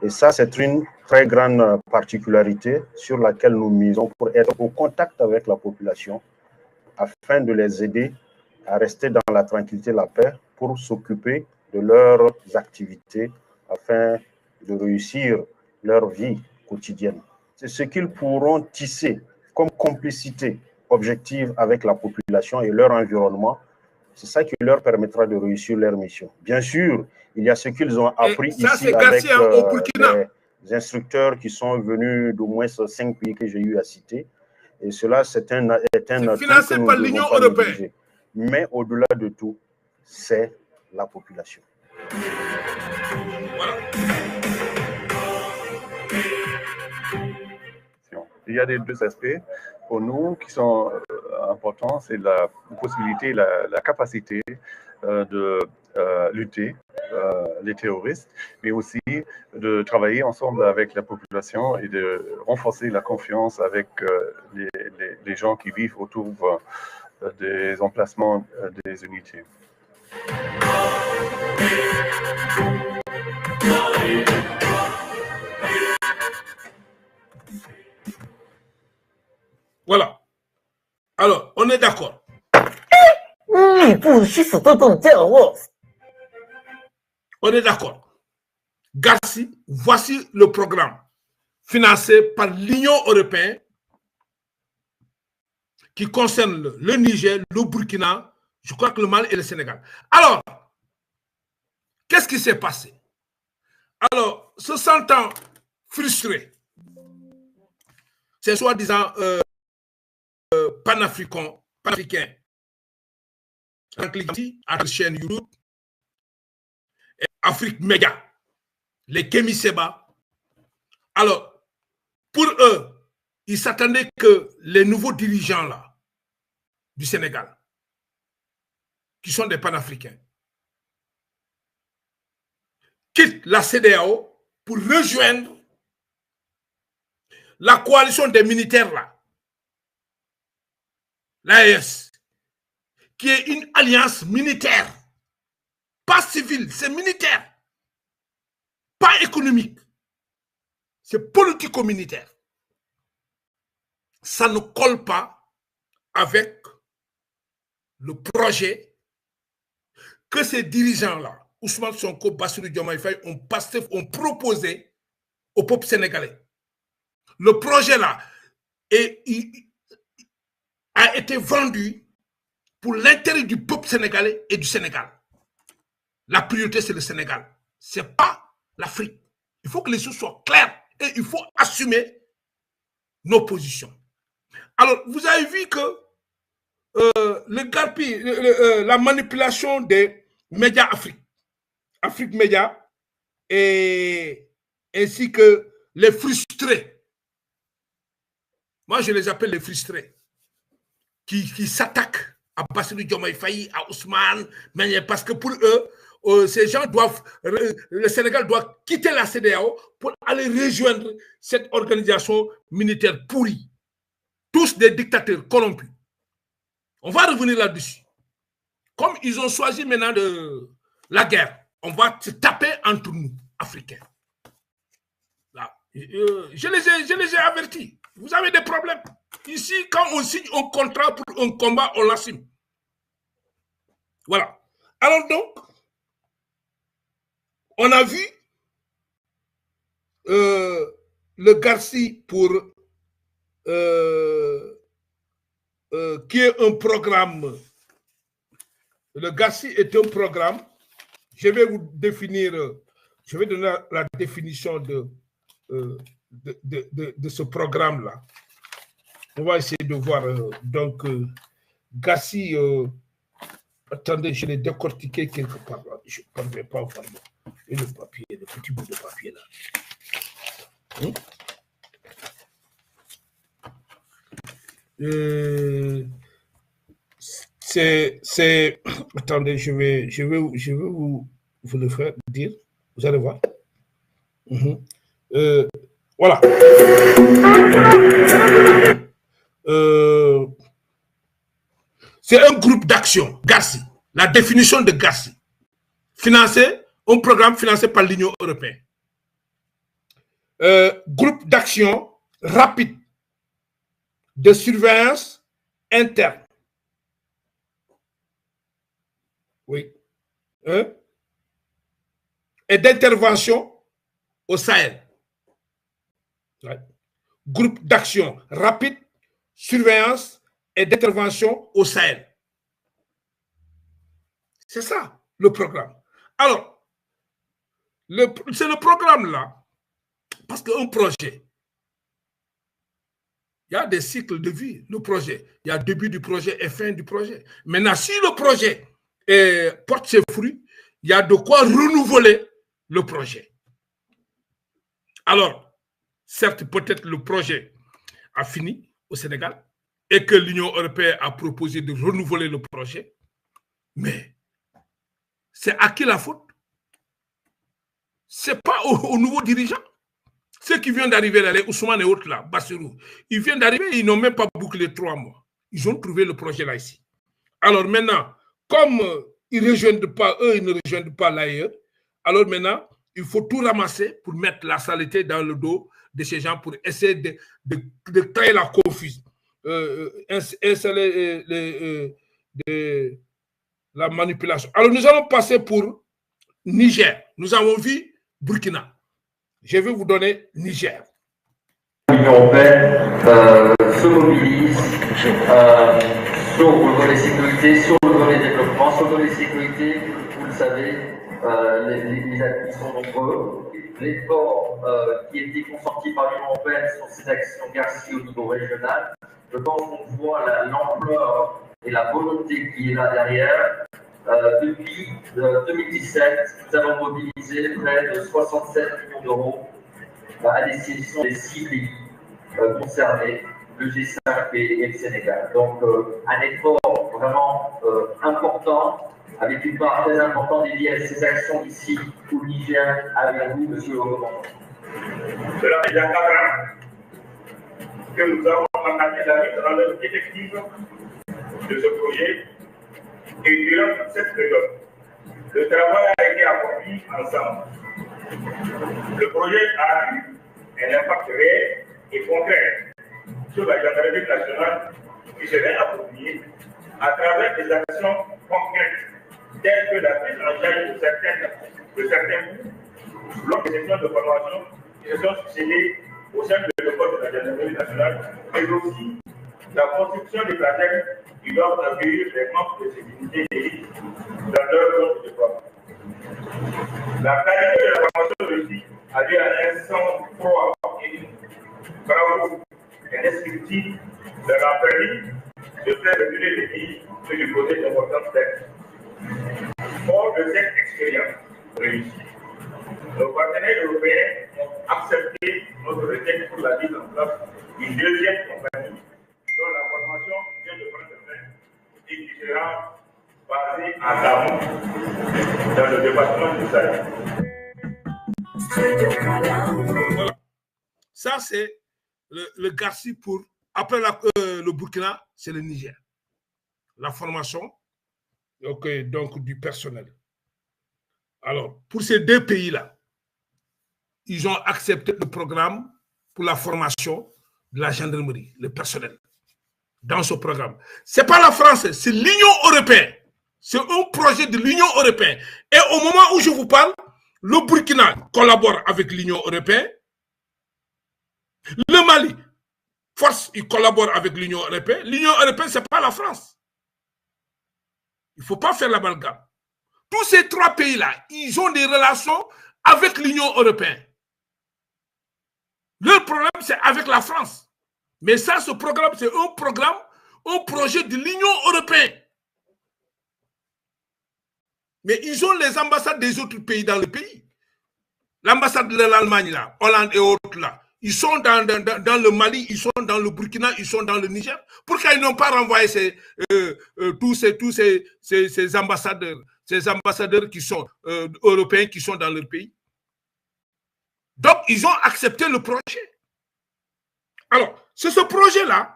Et ça, c'est une très grande particularité sur laquelle nous misons pour être au contact avec la population afin de les aider à rester dans la tranquillité, la paix, pour s'occuper de leurs activités afin de réussir leur vie quotidienne. C'est ce qu'ils pourront tisser comme complicité objective avec la population et leur environnement. C'est ça qui leur permettra de réussir leur mission. Bien sûr, il y a ce qu'ils ont appris ça, ici avec les instructeurs qui sont venus d'au moins 5 pays que j'ai eu à citer. Et cela, c'est un financé par l'Union européenne. Mais au-delà de tout, c'est la population. Voilà. Il y a des deux aspects pour nous qui sont importants, c'est la possibilité, la capacité de lutter les terroristes, mais aussi de travailler ensemble avec la population et de renforcer la confiance avec les gens qui vivent autour des emplacements des unités. Voilà. Alors, on est d'accord. On est d'accord. Garci, voici le programme financé par l'Union européenne qui concerne le Niger, le Burkina, je crois que le Mali et le Sénégal. Alors, qu'est-ce qui s'est passé? Alors, se sentant frustré, c'est soi-disant panafricain, à la chaîne YouTube, Afrique Méga, les Kémy Séba. Alors, pour eux, ils s'attendaient que les nouveaux dirigeants là, du Sénégal, qui sont des panafricains, quittent la CEDEAO pour rejoindre la coalition des militaires là, l'AES, qui est une alliance militaire, pas civile, c'est militaire, pas économique, c'est politico-militaire. Ça ne colle pas avec le projet que ces dirigeants-là, Ousmane Sonko, Bassirou Diomaye Faye, ont proposé au peuple sénégalais. Le projet-là a été vendu pour l'intérêt du peuple sénégalais et du Sénégal. La priorité, c'est le Sénégal. Ce n'est pas l'Afrique. Il faut que les choses soient claires et il faut assumer nos positions. Alors, vous avez vu que la manipulation des médias Afrique Média, ainsi que les frustrés. Moi, je les appelle les frustrés, qui s'attaquent à Bassirou Diomaye Faye, à Ousmane, parce que pour eux, ces gens doivent, le Sénégal doit quitter la CEDEAO pour aller rejoindre cette organisation militaire pourrie. Tous des dictateurs corrompus. On va revenir là-dessus. Comme ils ont choisi maintenant la guerre, on va se taper entre nous, Africains. Là. Je les ai avertis. Vous avez des problèmes. Ici, quand on signe un contrat pour un combat, on l'assume. Voilà. Alors donc, on a vu le Garci pour qui est un programme. Le Garci est un programme. Je vais vous définir, je vais donner la définition de ce programme-là. On va essayer de voir. Donc, Garci, attendez, je l'ai décortiqué quelque part. Là. Je ne parviens pas vraiment. Et le papier, le petit bout de papier là. Attendez, je vais vous le faire dire. Vous allez voir. Voilà. C'est un groupe d'action, Garci. La définition de Garci. Un programme financé par l'Union européenne. Groupe d'action rapide de surveillance interne. Oui. Et d'intervention au Sahel. Ouais. Groupe d'action rapide, surveillance et d'intervention au Sahel. C'est ça, le programme. Alors, c'est le programme là, parce qu'un projet, il y a des cycles de vie, le projet. Il y a début du projet et fin du projet. Maintenant, si le projet porte ses fruits, il y a de quoi renouveler le projet. Alors, certes, peut-être le projet a fini au Sénégal et que l'Union européenne a proposé de renouveler le projet, mais c'est à qui la faute? Ce n'est pas aux nouveaux dirigeants. Ceux qui viennent d'arriver là, les Ousmane et autres là, Bassirou, ils viennent d'arriver, ils n'ont même pas bouclé 3 mois. Ils ont trouvé le projet là ici. Alors maintenant, comme ils ne rejoignent pas, eux, ils ne rejoignent pas l'ailleurs, alors maintenant, il faut tout ramasser pour mettre la saleté dans le dos de ces gens pour essayer de créer la confusion, installer la manipulation. Alors nous allons passer pour Niger. Nous avons vu Burkina. Je vais vous donner Niger. L'Union européenne se mobilise sur le volet sécurité, sur le volet développement, sur le volet sécurité, vous le savez, les acquis sont nombreux. l'effort qui a été consenti par l'Union européenne sur ces actions GACI au niveau régional. Je pense qu'on voit l'ampleur et la volonté qui est là derrière. Depuis 2017, nous avons mobilisé près de 67 millions d'euros à destination des 6 pays concernés, le G5 et le Sénégal. Donc un effort vraiment important, avec une part très importante dédiée à ces actions ici au Niger, avec vous, monsieur le commandant. Cela fait déjà 4 ans que nous avons entamé la mise en œuvre effective de ce projet et durant toute cette période, le travail a été accompli ensemble. Le projet a eu un impact réel et concret sur la gendarmerie nationale qui serait appropriée à travers des actions concrètes telles que la prise en charge de certains coûts lors des sessions de formation qui se sont succédées au sein de l'école de la gendarmerie nationale, mais aussi la construction des trajets qui doivent accueillir les membres de sécurité d'élite dans leur zone de déploiement. La qualité de la formation réussie a lieu à un sang-froid et une bravo indescriptible leur a permis de faire reculer les pays sur du projet d'importance telle. Fort de cette expérience réussie, nos partenaires européens ont accepté notre requête pour la mise en place d'une deuxième compagnie dont la formation vient de prendre fin et qui sera basée à Gabon, dans le département du Sahel. Voilà. Ça, c'est le GACI pour. Après le Burkina, c'est le Niger. La formation donc du personnel. Alors, pour ces deux pays-là, ils ont accepté le programme pour la formation de la gendarmerie, le personnel, dans ce programme. Ce n'est pas la France, c'est l'Union européenne. C'est un projet de l'Union européenne. Et au moment où je vous parle, le Burkina collabore avec l'Union européenne. Le Mali, force, il collabore avec l'Union européenne. L'Union européenne, ce n'est pas la France. Il ne faut pas faire l'amalgame. Tous ces trois pays-là, ils ont des relations avec l'Union européenne. Leur problème, c'est avec la France. Mais ça, ce programme, c'est un projet de l'Union européenne. Mais ils ont les ambassades des autres pays dans le pays. L'ambassade de l'Allemagne, là, Hollande et autres, là, ils sont dans le Mali, ils sont dans le Burkina, ils sont dans le Niger. Pourquoi ils n'ont pas renvoyé tous ces ambassadeurs qui sont européens qui sont dans leur pays? Donc, ils ont accepté le projet. Alors, c'est ce projet-là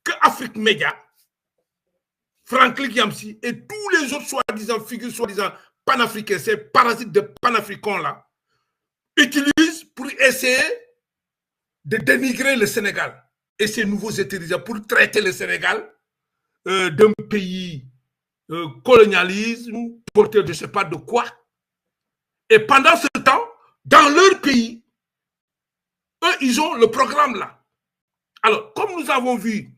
que Afrique Média, Franklin Yamsi et tous les autres soi-disant figures, soi-disant panafricains, ces parasites de panafricains-là, utilisent pour essayer de dénigrer le Sénégal et ses nouveaux états pour traiter le Sénégal d'un pays colonialisme, porteur de je ne sais pas de quoi. Et pendant ce temps, dans leur pays, eux, ils ont le programme là. Alors, comme nous avons vu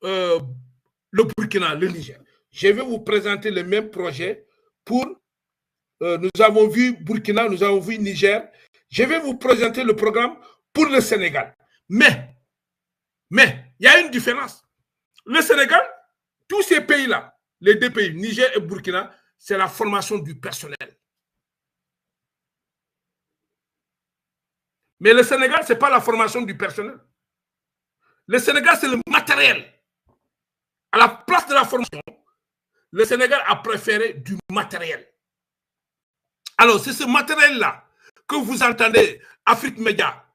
le Burkina, le Niger, je vais vous présenter le même projet pour, nous avons vu Burkina, nous avons vu Niger, je vais vous présenter le programme pour le Sénégal. Mais, il y a une différence. Le Sénégal, tous ces pays-là, les deux pays, Niger et Burkina, c'est la formation du personnel. Mais le Sénégal, ce n'est pas la formation du personnel. Le Sénégal, c'est le matériel. À la place de la formation, le Sénégal a préféré du matériel. Alors, c'est ce matériel-là que vous entendez, Afrique Média,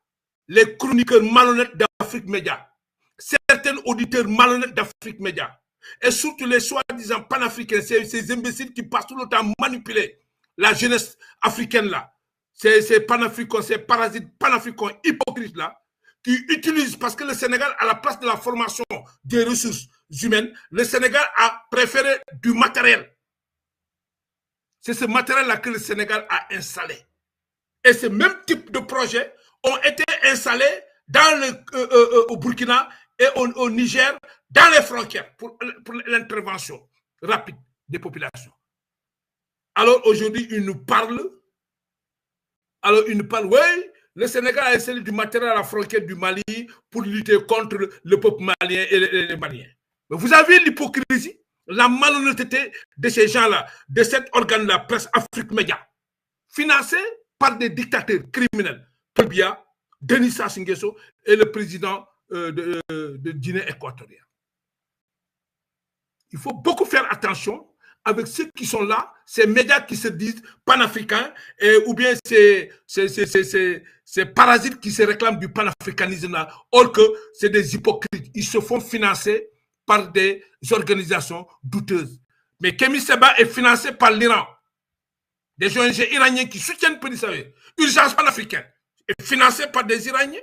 les chroniqueurs malhonnêtes d'Afrique Média, certains auditeurs malhonnêtes d'Afrique Média, et surtout les soi-disant panafricains, ces imbéciles qui passent tout le temps à manipuler la jeunesse africaine-là, ces panafricains, ces parasites panafricains hypocrites-là, qui utilisent, parce que le Sénégal, à la place de la formation des ressources humaines, le Sénégal a préféré du matériel. C'est ce matériel-là que le Sénégal a installé. Et ce même type de projets ont été installés au Burkina et au Niger, dans les frontières, pour l'intervention rapide des populations. Alors aujourd'hui, ils nous parlent Alors, ils nous parlent, oui, le Sénégal a essayé du matériel à la frontière du Mali pour lutter contre le peuple malien et les Maliens. Mais vous avez l'hypocrisie, la malhonnêteté de ces gens-là, de cet organe-là, Presse Afrique Média, financé par des dictateurs criminels, Paul Biya, Denis Sassou Nguesso et le président de Guinée équatoriale. Il faut beaucoup faire attention avec ceux qui sont là, ces médias qui se disent panafricains, ou bien ces parasites qui se réclament du panafricanisme là, or que c'est des hypocrites. Ils se font financer par des organisations douteuses. Mais Kémy Séba est financé par l'Iran. Des ONG iraniens qui soutiennent Pénissavé. Urgence panafricaine est financée par des Iraniens.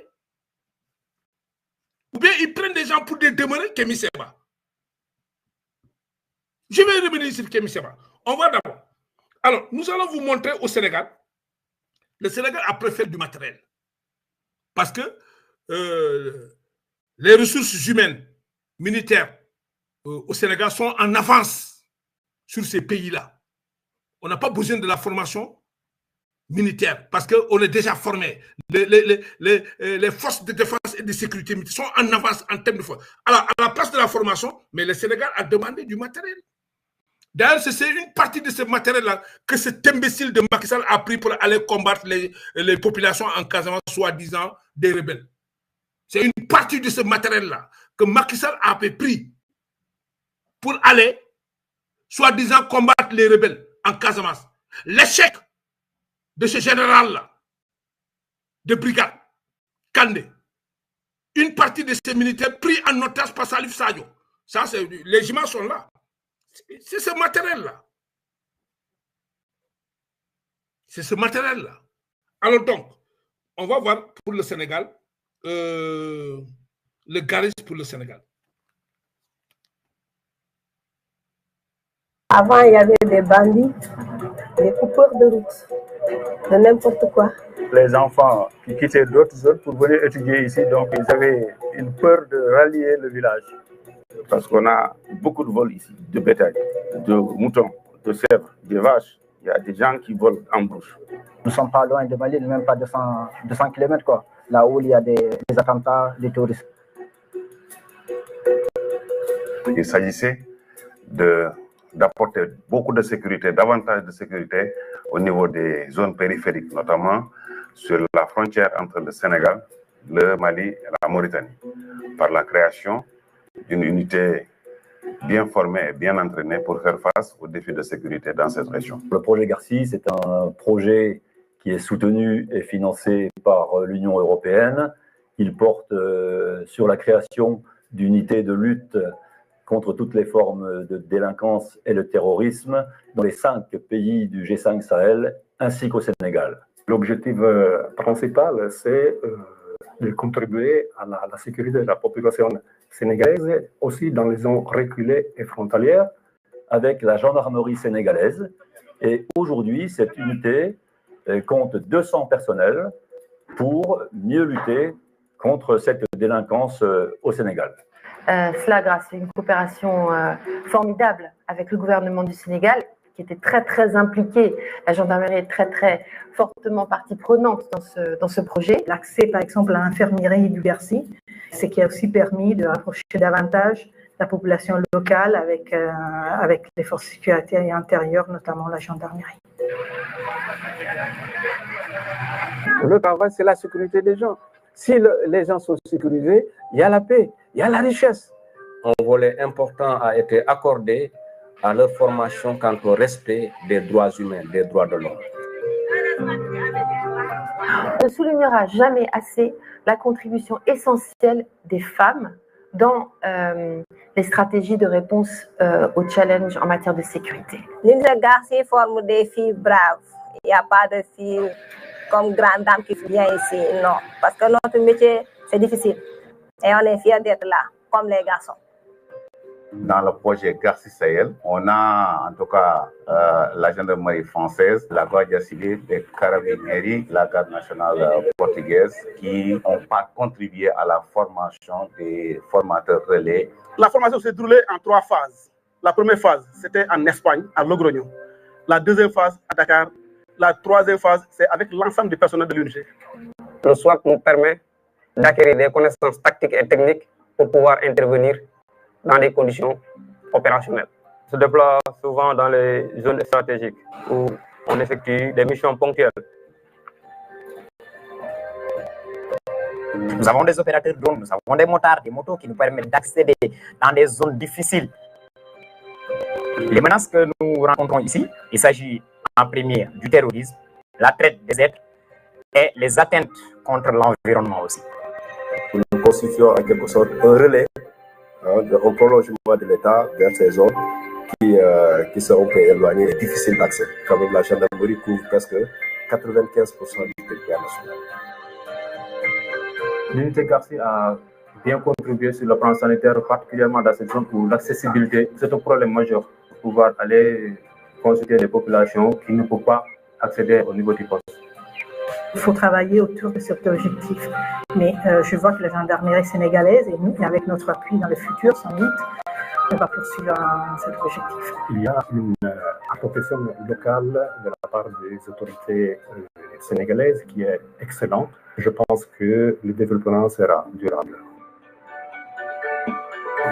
Ou bien ils prennent des gens pour des demeurer Kémy Séba. Je vais revenir sur Kémy Séba. On va d'abord. Alors, nous allons vous montrer au Sénégal. Le Sénégal a préféré du matériel. Parce que les ressources humaines, militaires au Sénégal sont en avance sur ces pays-là. On n'a pas besoin de la formation militaire parce qu'on est déjà formé. Les forces de défense et de sécurité sont en avance en termes de force. Alors, à la place de la formation, mais le Sénégal a demandé du matériel. D'ailleurs, c'est une partie de ce matériel-là que cet imbécile de Macky Sall a pris pour aller combattre les populations en Casamance, soi-disant des rebelles. C'est une partie de ce matériel-là que Macky Sall a pris pour aller, soi-disant, combattre les rebelles en Casamance. L'échec de ce général-là, de brigade, Kandé, une partie de ces militaires pris en otage par Salif Sadio. Ça, les images sont là. C'est ce matériel-là. C'est ce matériel-là. Alors donc, on va voir pour le Sénégal, le garisme pour le Sénégal. Avant, il y avait des bandits, des coupeurs de route, de n'importe quoi. Les enfants qui quittaient d'autres zones pour venir étudier ici, donc ils avaient une peur de rallier le village. Parce qu'on a beaucoup de vols ici, de bétail, de moutons, de chèvres, de vaches. Il y a des gens qui volent en brouche. Nous ne sommes pas loin de Mali, même pas 200 km, quoi. Là où il y a des attentats, des touristes. Il s'agissait d'apporter beaucoup de sécurité, davantage de sécurité au niveau des zones périphériques, notamment sur la frontière entre le Sénégal, le Mali et la Mauritanie, par la création d'une unité bien formée et bien entraînée pour faire face aux défis de sécurité dans cette région. Le projet Garci, c'est un projet qui est soutenu et financé par l'Union européenne. Il porte sur la création d'unités de lutte contre toutes les formes de délinquance et le terrorisme dans les 5 pays du G5 Sahel ainsi qu'au Sénégal. L'objectif principal, c'est de contribuer à la sécurité de la population sénégalaise, aussi dans les zones reculées et frontalières. Avec la gendarmerie sénégalaise. Et aujourd'hui, cette unité compte 200 personnels pour mieux lutter contre cette délinquance au Sénégal. Cela grâce à une coopération formidable avec le gouvernement du Sénégal, qui était très, très impliqué. La gendarmerie est très, très fortement partie prenante dans ce projet. L'accès, par exemple, à l'infirmerie du Garci, ce qui a aussi permis de rapprocher davantage la population locale avec les forces de sécurité intérieures, notamment la gendarmerie. Le travail, c'est la sécurité des gens. Si les gens sont sécurisés, il y a la paix, il y a la richesse. Un volet important a été accordé à leur formation quant au respect des droits humains, des droits de l'homme. On ne soulignera jamais assez la contribution essentielle des femmes dans les stratégies de réponse aux challenges en matière de sécurité. L'Université Garci forme des filles braves. Il n'y a pas de filles comme grande dame qui vient ici, non. Parce que notre métier, c'est difficile. Et on est fiers d'être là, comme les garçons. Dans le projet Garci Sahel, on a en tout cas la gendarmerie française, la Guardia civile, les Carabinieri, la garde nationale portugaise qui ont contribué à la formation des formateurs relais. La formation s'est déroulée en 3 phases. La première phase, c'était en Espagne, à Logroño. La deuxième phase, à Dakar. la troisième phase, c'est avec l'ensemble du personnel de l'UNG. Le SWAT nous permet d'acquérir des connaissances tactiques et techniques pour pouvoir intervenir dans des conditions opérationnelles. On se déploie souvent dans les zones stratégiques où on effectue des missions ponctuelles. Nous avons des opérateurs drones, nous avons des motards, des motos qui nous permettent d'accéder dans des zones difficiles. Les menaces que nous rencontrons ici, il s'agit en premier du terrorisme, la traite des êtres et les atteintes contre l'environnement aussi. Nous constituons en quelque sorte un relais, un prolongement de l'État vers ces zones qui sont un peu éloignées et difficiles d'accès. Quand même, la gendarmerie couvre presque 95% du territoire national. L'unité Garci a bien contribué sur le plan sanitaire, particulièrement dans cette zone où l'accessibilité, c'est un problème majeur pour pouvoir aller consulter les populations qui ne peuvent pas accéder au niveau du poste. Il faut travailler autour de cet objectif. Mais je vois que la gendarmerie sénégalaise et nous, et avec notre appui dans le futur, sans doute, on va poursuivre cet objectif. Il y a une appropriation locale de la part des autorités sénégalaises qui est excellente. Je pense que le développement sera durable.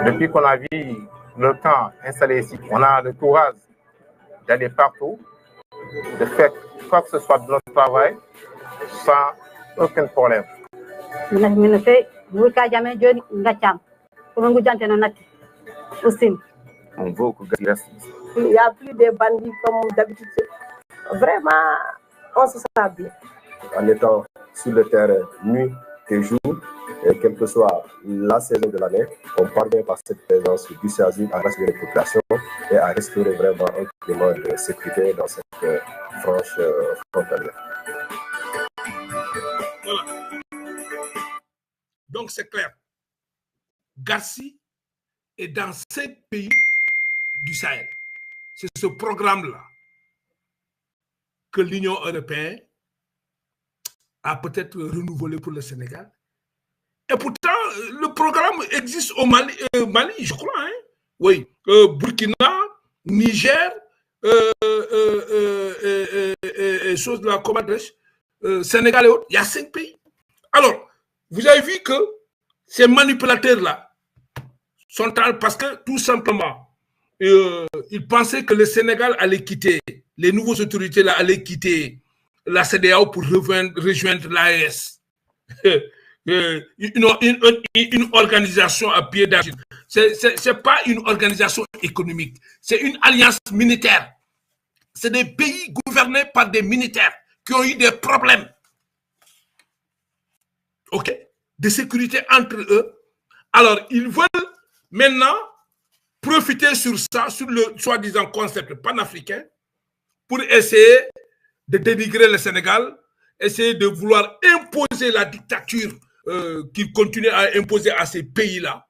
Depuis qu'on a vu le camp installé ici, on a le courage d'aller partout, de faire quoi que ce soit de notre travail sans aucun problème. Il n'y a plus de bandits comme d'habitude. Vraiment, on se sent bien. En étant sur le terrain nuit et jour, et quelle que soit la saison de l'année, on parvient par cette présence dissuasive à rassurer les populations et à restaurer vraiment un climat de sécurité dans cette franche frontalière. Voilà. Donc c'est clair. Garci est dans 5 pays du Sahel. C'est ce programme-là que l'Union européenne a peut-être renouvelé pour le Sénégal. Et pourtant, le programme existe au Mali, je crois. Hein? Oui. Burkina, Niger, choses de la Sénégal et autres. Il y a 5 pays. Alors, vous avez vu que ces manipulateurs-là sont parce que tout simplement, ils pensaient que le Sénégal allait quitter, les nouvelles autorités là allaient quitter la CEDEAO pour rejoindre l'AES. Une organisation à pied d'argile. Ce n'est pas une organisation économique, c'est une alliance militaire. C'est des pays gouvernés par des militaires qui ont eu des problèmes, ok, de sécurité entre eux. Alors, ils veulent maintenant profiter sur ça, sur le soi-disant concept panafricain, pour essayer de dénigrer le Sénégal, essayer de vouloir imposer la dictature qu'ils continuent à imposer à ces pays-là,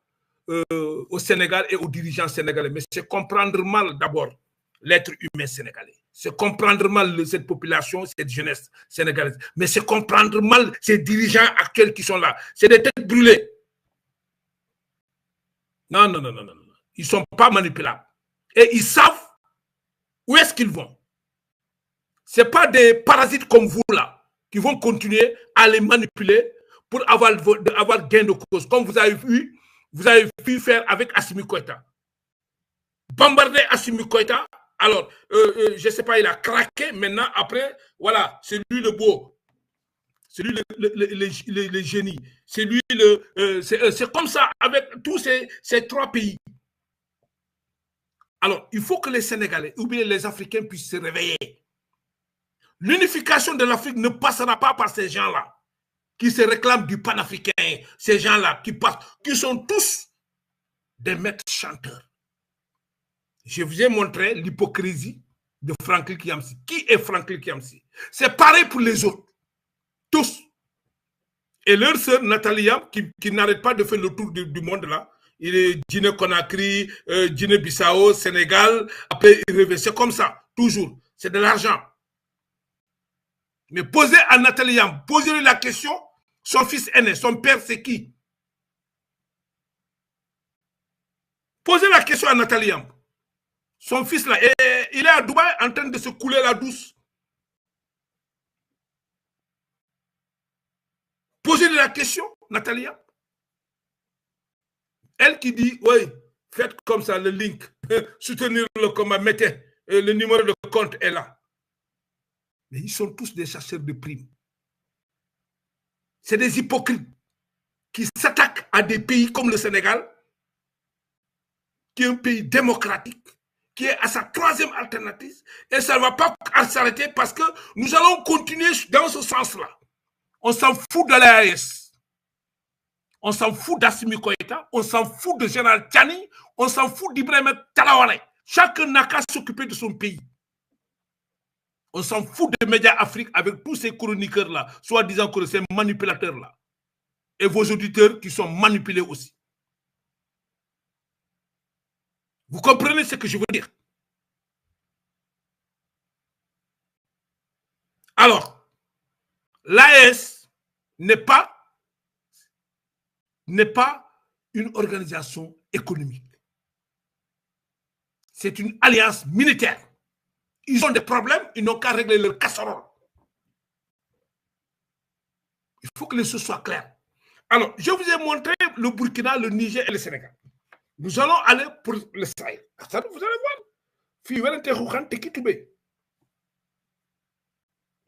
au Sénégal et aux dirigeants sénégalais. Mais c'est comprendre mal d'abord l'être humain sénégalais. C'est comprendre mal cette population, cette jeunesse sénégalaise. Mais c'est comprendre mal ces dirigeants actuels qui sont là. C'est des têtes brûlées. Non, non, non, non, non. Ils ne sont pas manipulables. Et ils savent où est-ce qu'ils vont. Ce n'est pas des parasites comme vous là qui vont continuer à les manipuler pour avoir gain de cause. Comme vous avez pu faire avec Assimi Goïta. Bombarder Assimi Goïta. Alors, je ne sais pas, il a craqué. Maintenant, après, voilà, c'est lui le beau. C'est lui le génie. C'est lui c'est comme ça avec tous ces 3 pays. Alors, il faut que les Sénégalais ou bien les Africains puissent se réveiller. L'unification de l'Afrique ne passera pas par ces gens-là qui se réclament du panafricain. Ces gens-là qui sont tous des maîtres chanteurs. Je vous ai montré l'hypocrisie de Franklin Kiamsi. Qui est Franklin Kiamsi? C'est pareil pour les autres. Tous. Et leur sœur Nathalie Yam, qui n'arrête pas de faire le tour du monde là. Il est Guinée-Conakry, Guinée-Bissau, Sénégal. Après, il revient. C'est comme ça, toujours. C'est de l'argent. Mais posez à Nathalie Yam, posez-lui la question, son fils aîné, son père, c'est qui? Posez la question à Nathalie Yam. Son fils là, il est à Dubaï en train de se couler la douce. de la question, Natalia? Elle qui dit, oui, faites comme ça le link, soutenir le combat, mettez, le numéro de compte est là. Mais ils sont tous des chasseurs de primes. C'est des hypocrites qui s'attaquent à des pays comme le Sénégal, qui est un pays démocratique, qui est à sa 3e alternative, et ça ne va pas s'arrêter parce que nous allons continuer dans ce sens-là. On s'en fout de l'AES. On s'en fout d'Assimi Koïta, on s'en fout de Général Tchani, on s'en fout d'Ibrahim Traoré. Chacun n'a qu'à s'occuper de son pays. On s'en fout des médias Afrique avec tous ces chroniqueurs-là, soi-disant que ces manipulateurs-là. Et vos auditeurs qui sont manipulés aussi. Vous comprenez ce que je veux dire? Alors, l'AES n'est pas une organisation économique. C'est une alliance militaire. Ils ont des problèmes, ils n'ont qu'à régler leur casserole. Il faut que les choses soient claires. Alors, je vous ai montré le Burkina, le Niger et le Sénégal. Nous allons aller pour le Sahel. Vous allez voir.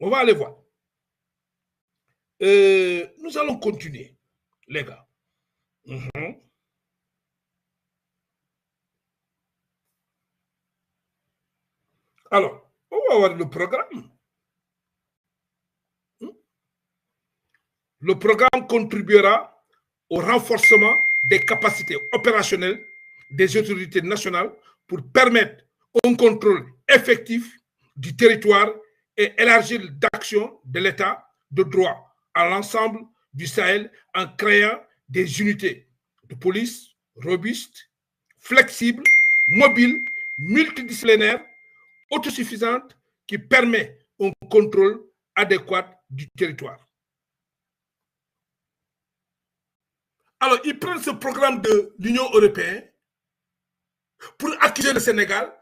On va aller voir. Nous allons continuer, les gars. Alors, on va voir le programme. Le programme contribuera au renforcement des capacités opérationnelles des autorités nationales pour permettre un contrôle effectif du territoire et élargir l'action de l'État de droit à l'ensemble du Sahel en créant des unités de police robustes, flexibles, mobiles, multidisciplinaires, autosuffisantes qui permet un contrôle adéquat du territoire. Alors, ils prennent ce programme de l'Union européenne pour accuser le Sénégal.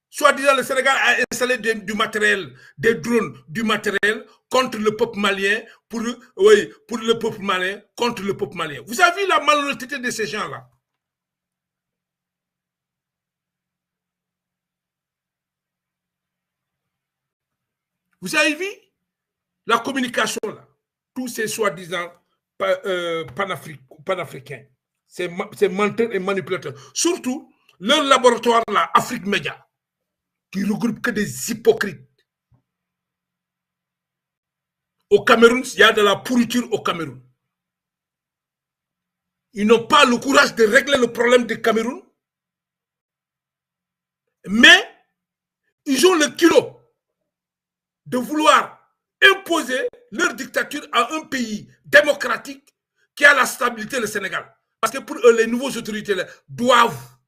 Soi-disant, le Sénégal a installé du matériel, des drones, du matériel contre le peuple malien, pour le peuple malien, contre le peuple malien. Vous avez vu la malhonnêteté de ces gens-là? Vous avez vu la communication là? Tous ces soi-disant panafricains, ces menteurs et manipulateurs. Surtout, leur laboratoire là, Afrique Média, qui regroupe que des hypocrites. Au Cameroun, il y a de la pourriture au Cameroun. Ils n'ont pas le courage de régler le problème du Cameroun, mais ils ont le culot de vouloir imposer leur dictature à un pays démocratique qui a la stabilité, le Sénégal. Parce que pour eux, les nouveaux autorités là, doivent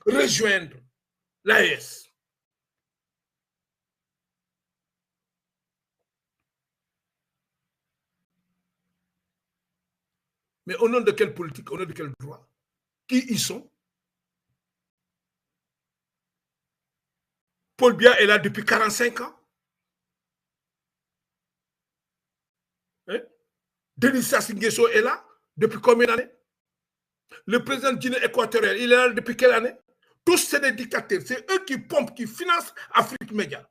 rejoindre l'AES. Mais au nom de quelle politique, au nom de quel droit? Qui ils sont? Paul Biya est là depuis 45 ans. Hein? Denis Sassou Nguesso est là depuis combien d'années? Le président de Guinée équatoriale, il est là depuis quelle année? Tous, c'est des dictateurs. C'est eux qui pompent, qui financent Afrique Média.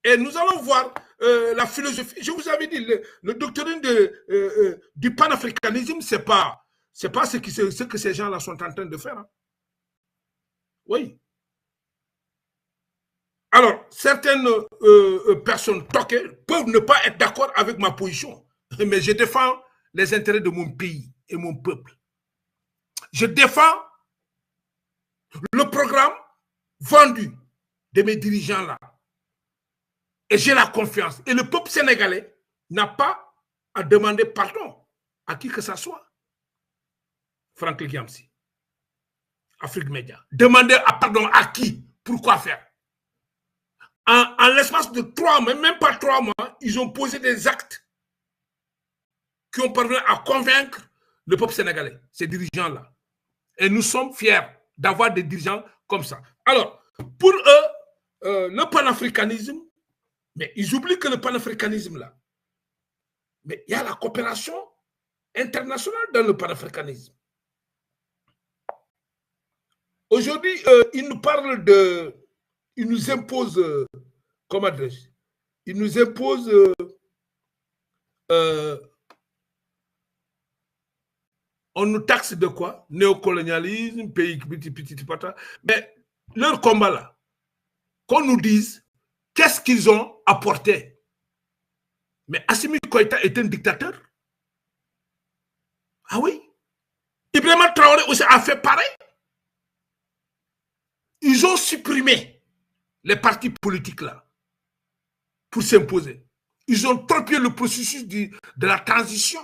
Et nous allons voir la philosophie. Je vous avais dit, le doctrine du panafricanisme, ce n'est pas ce que ces gens-là sont en train de faire. Hein. Oui. Alors, certaines personnes toquées peuvent ne pas être d'accord avec ma position. Mais je défends les intérêts de mon pays et mon peuple. Je défends le programme vendu de mes dirigeants là. Et j'ai la confiance. Et le peuple sénégalais n'a pas à demander pardon à qui que ce soit. Franck Giamsi, Afrique Média. Demander pardon à qui? Pourquoi faire? En l'espace de 3 mois, même pas 3 mois, ils ont posé des actes qui ont parvenu à convaincre le peuple sénégalais, ces dirigeants-là. Et nous sommes fiers d'avoir des dirigeants comme ça. Alors, pour eux, le panafricanisme, mais ils oublient que le panafricanisme, là, Mais il y a la coopération internationale dans le panafricanisme. Aujourd'hui, il nous parle de... Il nous impose... comment dire? Il nous impose... on nous taxe de quoi? Néocolonialisme, pays petit pata. Mais leur combat là, qu'on nous dise qu'est-ce qu'ils ont apporté. Mais Assimi Goïta est un dictateur. Ah oui? Ibrahima Traoré aussi a fait pareil. Ils ont supprimé les partis politiques là pour s'imposer. Ils ont torpillé le processus de la transition.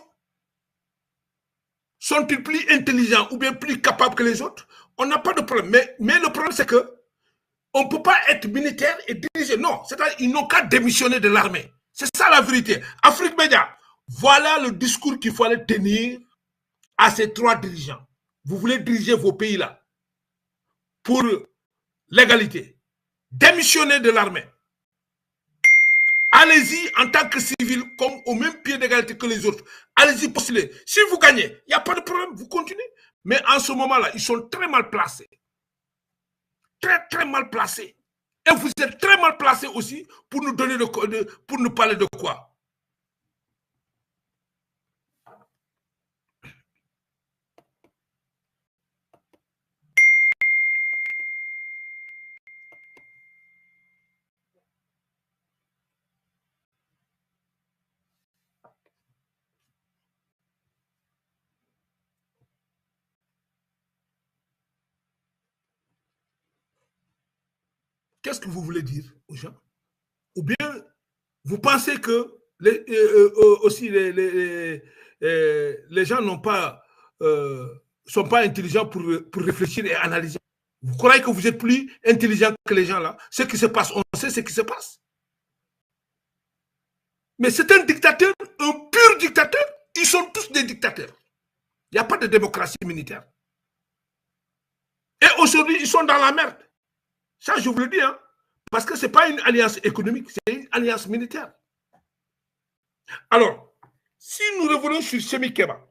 Sont-ils plus intelligents ou bien plus capables que les autres? On n'a pas de problème. Mais le problème, c'est que on ne peut pas être militaire et diriger. Non, c'est-à-dire qu'ils n'ont qu'à démissionner de l'armée. C'est ça la vérité. Afrique Média, voilà le discours qu'il faut aller tenir à ces trois dirigeants. Vous voulez diriger vos pays là pour l'égalité. Démissionnez de l'armée. Allez-y en tant que civil, comme au même pied d'égalité que les autres. Allez-y postuler. Si vous gagnez, il n'y a pas de problème, vous continuez. Mais en ce moment-là, ils sont très mal placés. Très, très mal placés. Et vous êtes très mal placés aussi pour nous donner pour nous parler de quoi? Qu'est-ce que vous voulez dire aux gens? Ou bien vous pensez que aussi les gens n'ont pas, sont pas intelligents pour réfléchir et analyser? Vous croyez que vous êtes plus intelligent que les gens là? Ce qui se passe, on sait ce qui se passe. Mais c'est un dictateur, un pur dictateur. Ils sont tous des dictateurs. Il n'y a pas de démocratie militaire. Et aujourd'hui, ils sont dans la merde. Ça, je vous le dis, hein, parce que ce n'est pas une alliance économique, c'est une alliance militaire. Alors, si nous revenons sur Semi Keba,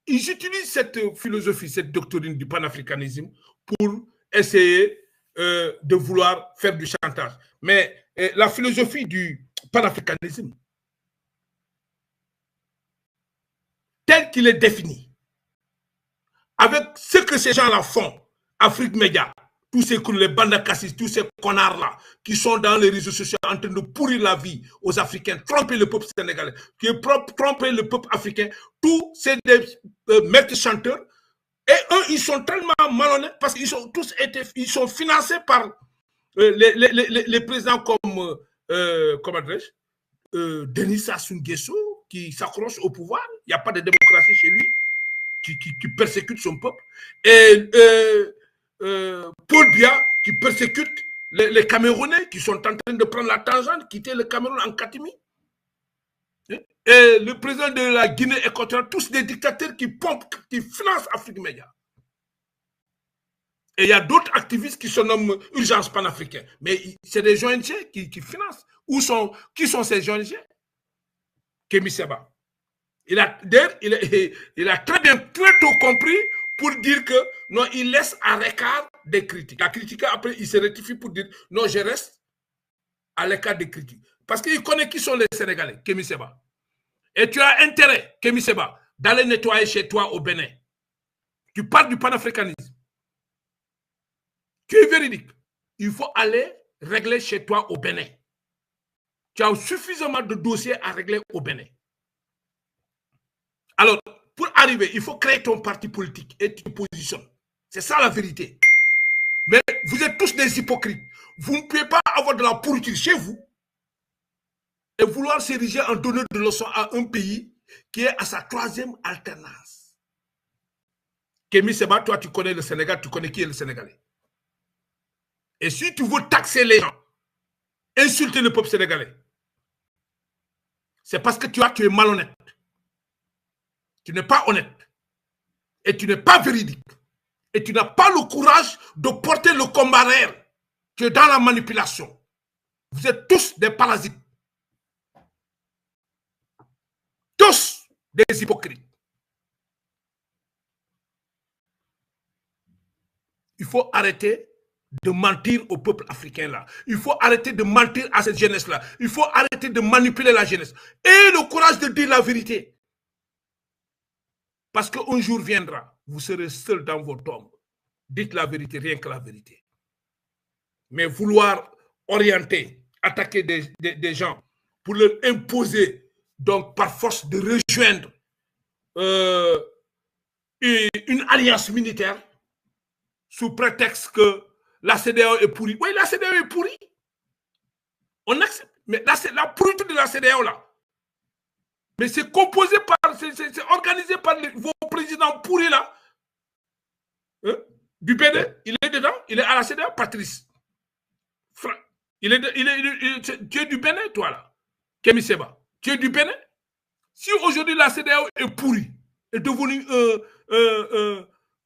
ils utilisent cette philosophie, cette doctrine du panafricanisme pour essayer de vouloir faire du chantage. Mais la philosophie du panafricanisme, tel qu'il est défini, avec ce que ces gens-là font, Afrique Média, tous ces les bandes cassis, tous ces connards-là, qui sont dans les réseaux sociaux en train de pourrir la vie aux Africains, tromper le peuple sénégalais, tromper le peuple africain, tous ces maîtres chanteurs, et eux, ils sont tellement malhonnêtes parce qu'ils sont tous ils sont financés par les présidents comme, comment dirais-je, Denis Sassou Nguesso, qui s'accroche au pouvoir. Il n'y a pas de démocratie chez lui. Qui persécute son peuple, et Paul Biya qui persécute les Camerounais qui sont en train de prendre la tangente, quitter le Cameroun en catimini. Et le président de la Guinée équatoriale, tous des dictateurs qui pompent, qui financent Afrique Média. Et il y a d'autres activistes qui se nomment Urgence panafricaine. Mais c'est des ONG qui financent. Qui sont ces ONG? Kémy Séba. Il a très tôt compris pour dire que non, il laisse à l'écart des critiques. La critique, après, il se rectifie pour dire non, je reste à l'écart des critiques. Parce qu'il connaît qui sont les Sénégalais, Kémy Séba. Et tu as intérêt, Kémy Séba, d'aller nettoyer chez toi au Bénin. Tu parles du panafricanisme. Tu es véridique. Il faut aller régler chez toi au Bénin. Tu as suffisamment de dossiers à régler au Bénin. Alors, pour arriver, il faut créer ton parti politique et tu te positionnes. C'est ça la vérité. Mais vous êtes tous des hypocrites. Vous ne pouvez pas avoir de la pourriture chez vous et vouloir s'ériger en donneur de leçons à un pays qui est à sa 3e alternance. Kémy Séba, toi tu connais le Sénégal, tu connais qui est le Sénégalais. Et si tu veux taxer les gens, insulter le peuple sénégalais, c'est parce que tu es malhonnête. Tu n'es pas honnête. Et tu n'es pas véridique. Et tu n'as pas le courage de porter le combat réel. Tu es dans la manipulation. Vous êtes tous des parasites. des hypocrites. Il faut arrêter de mentir au peuple africain là. Il faut arrêter de mentir à cette jeunesse là. Il faut arrêter de manipuler la jeunesse. Et le courage de dire la vérité. Parce qu'un jour viendra, vous serez seul dans vos tombes. Dites la vérité, rien que la vérité. Mais vouloir orienter, attaquer des gens pour leur imposer, donc par force de rejoindre une alliance militaire sous prétexte que la CEDEAO est pourrie. Oui, la CEDEAO est pourrie. On accepte. Mais la pourriture de la CEDEAO là, mais c'est composé par, c'est organisé par vos présidents pourris là. Hein? Du Bénin, il est dedans, il est à la CEDEAO, Patrice. Tu es du Bénin, toi là. Kémy Séba, tu es du Bénin. Si aujourd'hui la CEDEAO est pourrie, est devenue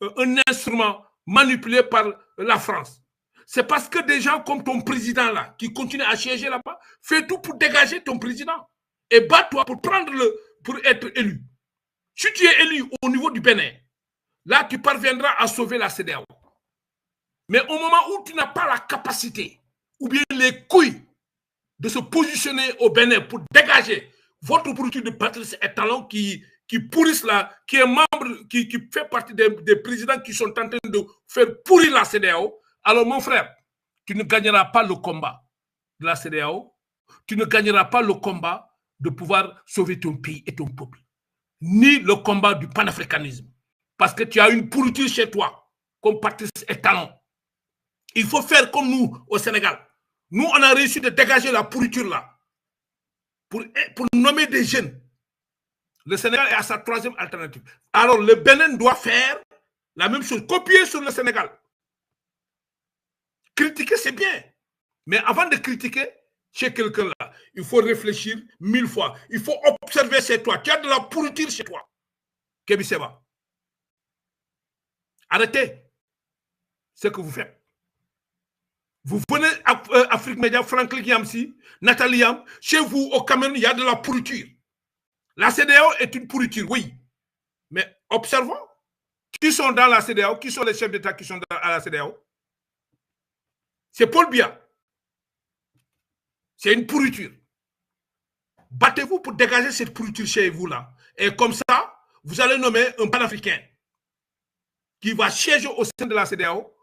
un instrument manipulé par la France, c'est parce que des gens comme ton président là, qui continuent à siéger là-bas, fais tout pour dégager ton président. Et bats-toi pour pour être élu. Si tu es élu au niveau du Bénin, là tu parviendras à sauver la CEDEAO. Mais au moment où tu n'as pas la capacité ou bien les couilles de se positionner au Bénin pour dégager votre pourriture de Patrice et Talon qui pourrissent là, qui est membre, qui fait partie des présidents qui sont en train de faire pourrir la CEDEAO, alors mon frère, tu ne gagneras pas le combat de la CEDEAO, tu ne gagneras pas le combat de pouvoir sauver ton pays et ton peuple, ni le combat du panafricanisme, parce que tu as une pourriture chez toi, comme Patrice et Talon. Il faut faire comme nous au Sénégal. Nous, on a réussi de dégager la pourriture là, pour nommer des jeunes. Le Sénégal est à sa troisième alternative. Alors, le Bénin doit faire la même chose, copier sur le Sénégal. Critiquer, c'est bien. Mais avant de critiquer chez quelqu'un là, il faut réfléchir 1000 fois. Il faut observer chez toi. Tu as de la pourriture chez toi. Kémy Séba. Arrêtez ce que vous faites. Vous venez à Afrique Média, Franklin Yamsi, Nathalie Yam, chez vous au Cameroun, il y a de la pourriture. La CEDEAO est une pourriture, oui. Mais observons. Qui sont dans la CEDEAO? Qui sont les chefs d'État qui sont à la CEDEAO? C'est Paul Biya. C'est une pourriture. Battez-vous pour dégager cette pourriture chez vous là. Et comme ça, vous allez nommer un panafricain qui va siéger au sein de la CEDEAO,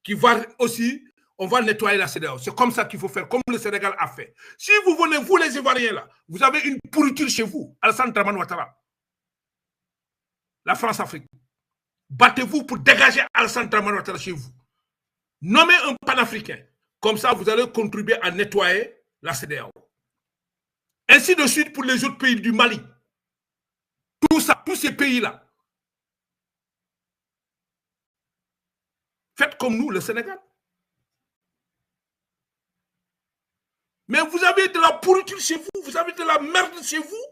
qui va aussi, on va nettoyer la CEDEAO. C'est comme ça qu'il faut faire, comme le Sénégal a fait. Si vous venez, vous les Ivoiriens là, vous avez une pourriture chez vous, Alassane Dramane Ouattara, la France-Afrique. Battez-vous pour dégager Alassane Dramane Ouattara chez vous. Nommez un panafricain. Comme ça, vous allez contribuer à nettoyer la CEDEAO. Ainsi de suite pour les autres pays du Mali. Tout ça, tous ces pays-là. Faites comme nous, le Sénégal. Mais vous avez de la pourriture chez vous, vous avez de la merde chez vous.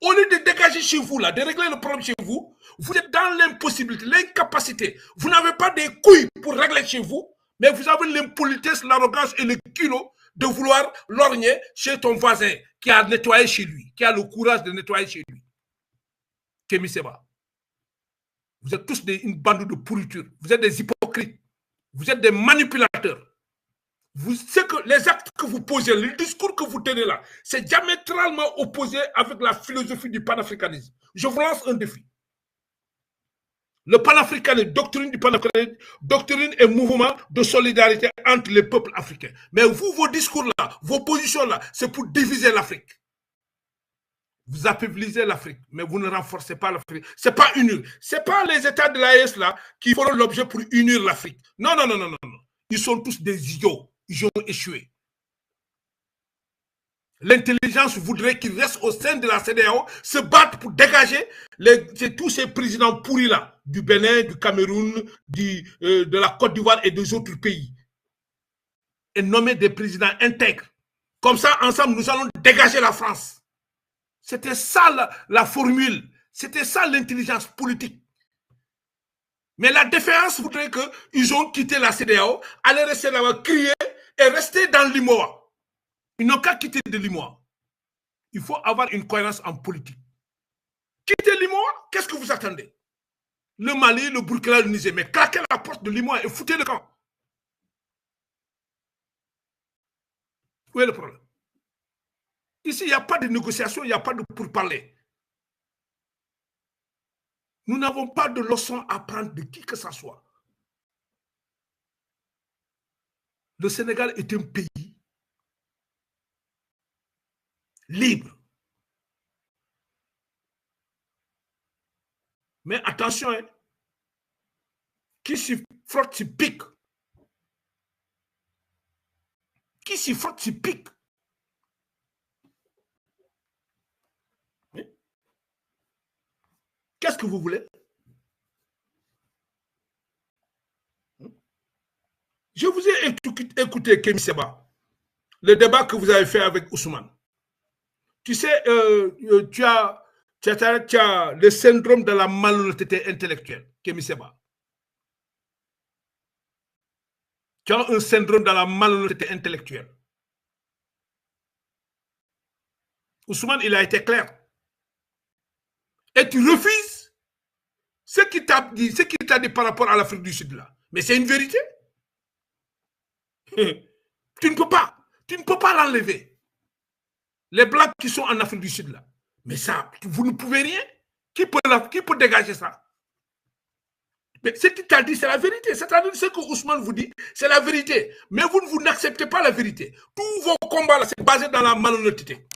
Au lieu de dégager chez vous, là, de régler le problème chez vous, vous êtes dans l'impossibilité, l'incapacité. Vous n'avez pas des couilles pour régler chez vous, mais vous avez l'impolitesse, l'arrogance et le culot de vouloir lorgner chez ton voisin qui a nettoyé chez lui, qui a le courage de nettoyer chez lui. Kémy Séba. Vous êtes tous une bande de pourriture. Vous êtes des hypocrites. Vous êtes des manipulateurs. Les actes que vous posez, le discours que vous tenez là, c'est diamétralement opposé avec la philosophie du panafricanisme. Je vous lance un défi. Le panafricanisme, doctrine du panafricanisme, doctrine et mouvement de solidarité entre les peuples africains. Mais vous, vos discours là, vos positions là, c'est pour diviser l'Afrique. Vous affaiblissez l'Afrique, mais vous ne renforcez pas l'Afrique. Ce n'est pas unir. Ce n'est pas les États de l'AES là qui feront l'objet pour unir l'Afrique. Non, non, non, non, non. Ils sont tous des idiots. Ils ont échoué. L'intelligence voudrait qu'ils restent au sein de la CEDEAO, se battent pour dégager tous ces présidents pourris là, du Bénin, du Cameroun, de la Côte d'Ivoire et des autres pays. Et nommer des présidents intègres. Comme ça, ensemble, nous allons dégager la France. C'était ça la formule. C'était ça l'intelligence politique. Mais la défense voudrait qu'ils ont quitté la CEDEAO, allaient rester là-bas, crier et rester dans l'IMOA. Ils n'ont qu'à quitter de l'IMOA. Il faut avoir une cohérence en politique. Quittez que vous attendez? Le Mali, le Burkina, le Niger, mais claquez la porte de l'IMOA et foutez le camp. Où est le problème? Ici, il n'y a pas de négociation, il n'y a pas de pourparler. Nous n'avons pas de leçon à prendre de qui que ce soit. Le Sénégal est un pays libre. Mais attention, hein, qui s'y frotte, s'y pique. Qui s'y frotte, s'y pique. Qu'est-ce que vous voulez? Je vous ai écouté, Kémy Seba, le débat que vous avez fait avec Ousmane. Tu sais, tu as le syndrome de la malhonnêteté intellectuelle, Kémy Seba. Tu as un syndrome de la malhonnêteté intellectuelle. Ousmane, il a été clair. Et tu refuses ce qu'il t'a dit par rapport à l'Afrique du Sud là. Mais c'est une vérité. Tu ne peux pas l'enlever. Les Blancs qui sont en Afrique du Sud là. Mais ça, vous ne pouvez rien. Qui peut dégager ça? Mais ce qu'il t'a dit, c'est la vérité. C'est-à-dire ce que Ousmane vous dit, c'est la vérité. Mais vous n'acceptez pas la vérité. Tous vos combats là, c'est basé dans la malhonnêteté.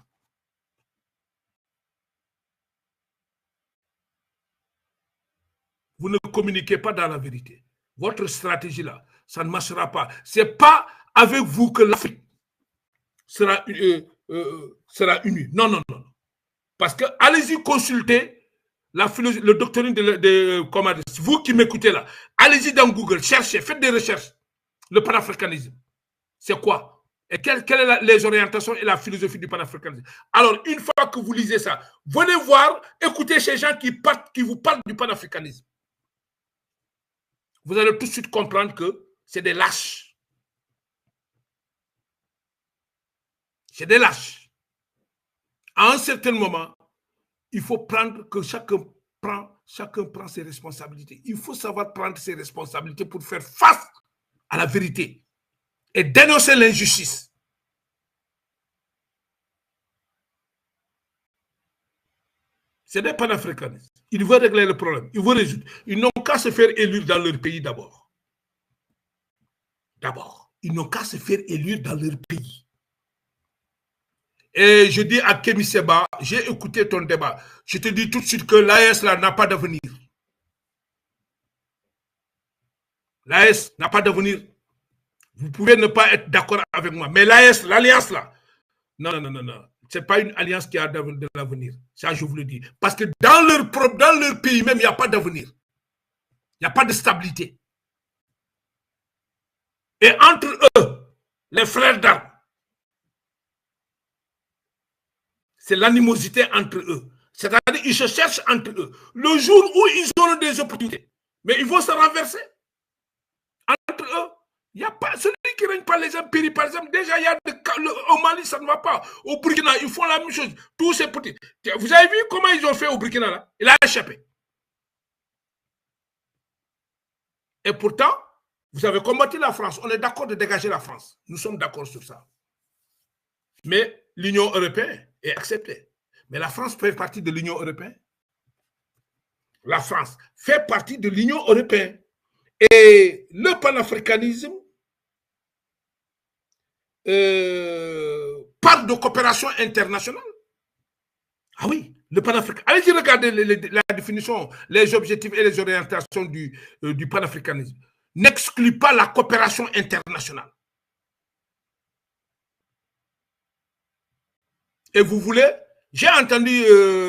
Vous ne communiquez pas dans la vérité. Votre stratégie là, ça ne marchera pas. Ce n'est pas avec vous que l'Afrique sera unie. Non, non, non. Parce que allez-y consulter le doctrine de vous qui m'écoutez là. Allez-y dans Google, cherchez, faites des recherches. Le panafricanisme, c'est quoi? Et quelles sont les orientations et la philosophie du panafricanisme? Alors, une fois que vous lisez ça, venez voir, écoutez ces gens qui vous parlent du panafricanisme. Vous allez tout de suite comprendre que c'est des lâches. C'est des lâches. À un certain moment, il faut prendre que chacun prend ses responsabilités. Il faut savoir prendre ses responsabilités pour faire face à la vérité et dénoncer l'injustice. C'est des panafricanistes. Ils veulent régler le problème. Ils veulent résoudre. Ils n'ont qu'à se faire élire dans leur pays d'abord. D'abord. Ils n'ont qu'à se faire élire dans leur pays. Et je dis à Kémy Seba, j'ai écouté ton débat. Je te dis tout de suite que l'AES n'a pas d'avenir. L'AES n'a pas d'avenir. Vous pouvez ne pas être d'accord avec moi. Mais l'AES, l'alliance là, non, non, non, non. Ce n'est pas une alliance qui a de l'avenir. Ça, je vous le dis. Parce que dans leur pays même, il n'y a pas d'avenir. Il n'y a pas de stabilité. Et entre eux, les frères d'armes, c'est l'animosité entre eux. C'est-à-dire qu'ils se cherchent entre eux. Le jour où ils auront des opportunités, mais ils vont se renverser. Entre eux, il n'y a pas celui qui ne règne pas les impéries, par exemple. Déjà, il y a au Mali, ça ne va pas. Au Burkina, ils font la même chose. Tous ces petits. Vous avez vu comment ils ont fait au Burkina là? Il a échappé. Et pourtant, vous avez combattu la France. On est d'accord de dégager la France. Nous sommes d'accord sur ça. Mais l'Union européenne est acceptée. Mais la France fait partie de l'Union européenne. La France fait partie de l'Union européenne. Et le panafricanisme parle de coopération internationale. Ah oui, le panafricanisme. Allez-y regarder la définition, les objectifs et les orientations du panafricanisme. N'exclut pas la coopération internationale. Et vous voulez, j'ai entendu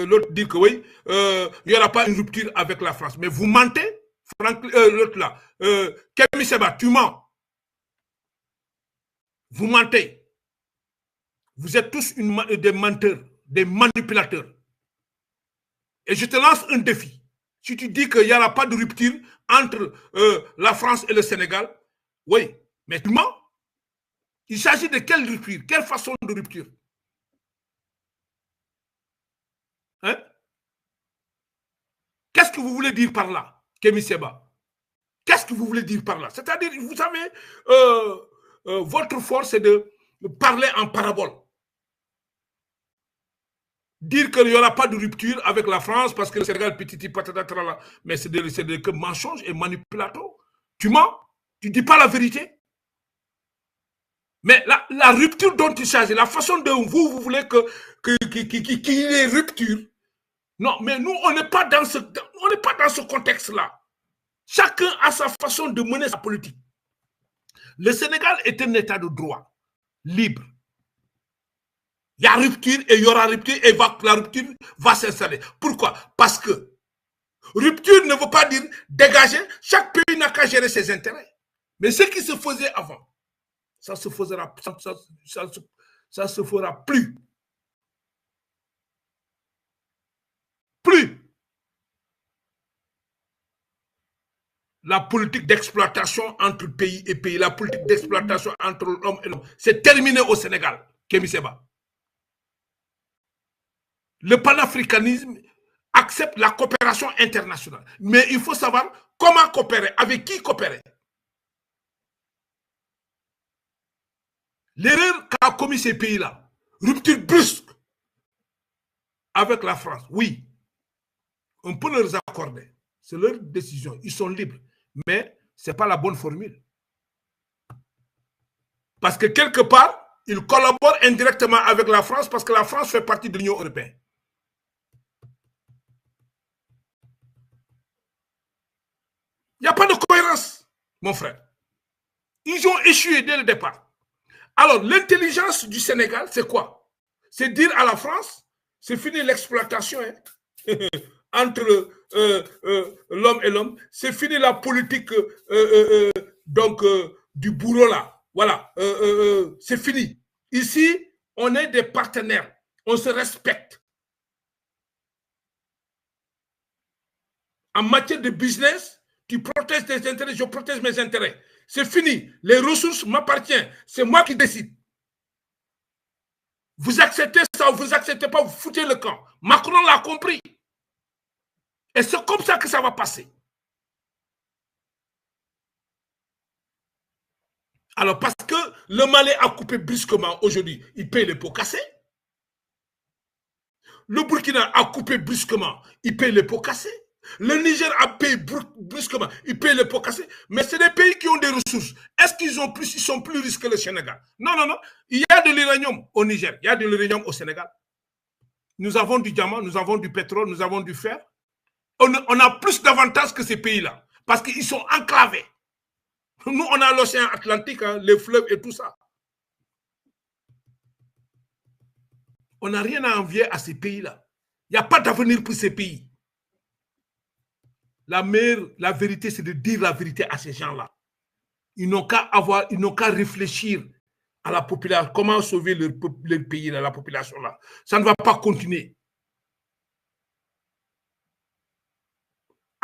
l'autre dire que oui, il n'y aura pas une rupture avec la France. Mais vous mentez, l'autre là, Kémy Seba, tu mens. Vous mentez. Vous êtes tous des menteurs, des manipulateurs. Et je te lance un défi. Si tu dis qu'il n'y aura pas de rupture entre la France et le Sénégal, oui, mais tu mens. Il s'agit de quelle rupture? Quelle façon de rupture? Hein? Qu'est-ce que vous voulez dire par là, Kémy Séba? Qu'est-ce que vous voulez dire par là? C'est-à-dire, vous savez, votre force, c'est de parler en parabole. Dire qu'il n'y aura pas de rupture avec la France parce que le Sénégal, petit patata, mais c'est des mensonges et manipulations. Tu mens, tu ne dis pas la vérité. Mais la rupture dont il s'agit, la façon dont vous voulez qu'il y ait rupture, non, mais nous, on n'est pas dans ce contexte-là. Chacun a sa façon de mener sa politique. Le Sénégal est un état de droit, libre. Il y a rupture et il y aura rupture et la rupture va s'installer. Pourquoi? Parce que rupture ne veut pas dire dégager. Chaque pays n'a qu'à gérer ses intérêts. Mais ce qui se faisait avant, ça se fera plus. Plus. La politique d'exploitation entre pays et pays, la politique d'exploitation entre l'homme et l'homme, c'est terminé au Sénégal, Kémy Séba. Le panafricanisme accepte la coopération internationale. Mais il faut savoir comment coopérer, avec qui coopérer. L'erreur qu'a commis ces pays-là, rupture brusque avec la France, oui, on peut leur accorder. C'est leur décision, ils sont libres. Mais ce n'est pas la bonne formule. Parce que quelque part, ils collaborent indirectement avec la France parce que la France fait partie de l'Union européenne. Il n'y a pas de cohérence, mon frère. Ils ont échoué dès le départ. Alors, l'intelligence du Sénégal, c'est quoi? C'est dire à la France, c'est fini l'exploitation entre l'homme et l'homme. C'est fini la politique du bourreau là. Voilà, c'est fini. Ici, on est des partenaires. On se respecte. En matière de business, tu protèges tes intérêts, je protège mes intérêts. C'est fini. Les ressources m'appartiennent. C'est moi qui décide. Vous acceptez ça ou vous n'acceptez pas, vous foutez le camp. Macron l'a compris. Et c'est comme ça que ça va passer. Alors, parce que le Mali a coupé brusquement aujourd'hui, il paye les pots cassés. Le Burkina a coupé brusquement, il paye les pots cassés. Le Niger a payé brusquement, il paye les pots cassés. Mais c'est des pays qui ont des ressources. Est-ce qu'ils sont plus riches que le Sénégal? Non, non, non. Il y a de l'uranium au Niger, il y a de l'uranium au Sénégal. Nous avons du diamant, nous avons du pétrole, nous avons du fer. On a plus d'avantages que ces pays-là, parce qu'ils sont enclavés. Nous, on a l'océan Atlantique, hein, les fleuves et tout ça. On n'a rien à envier à ces pays-là. Il n'y a pas d'avenir pour ces pays. La vérité, c'est de dire la vérité à ces gens-là. Ils n'ont qu'à réfléchir à la population, comment sauver leur pays, la population-là. Ça ne va pas continuer.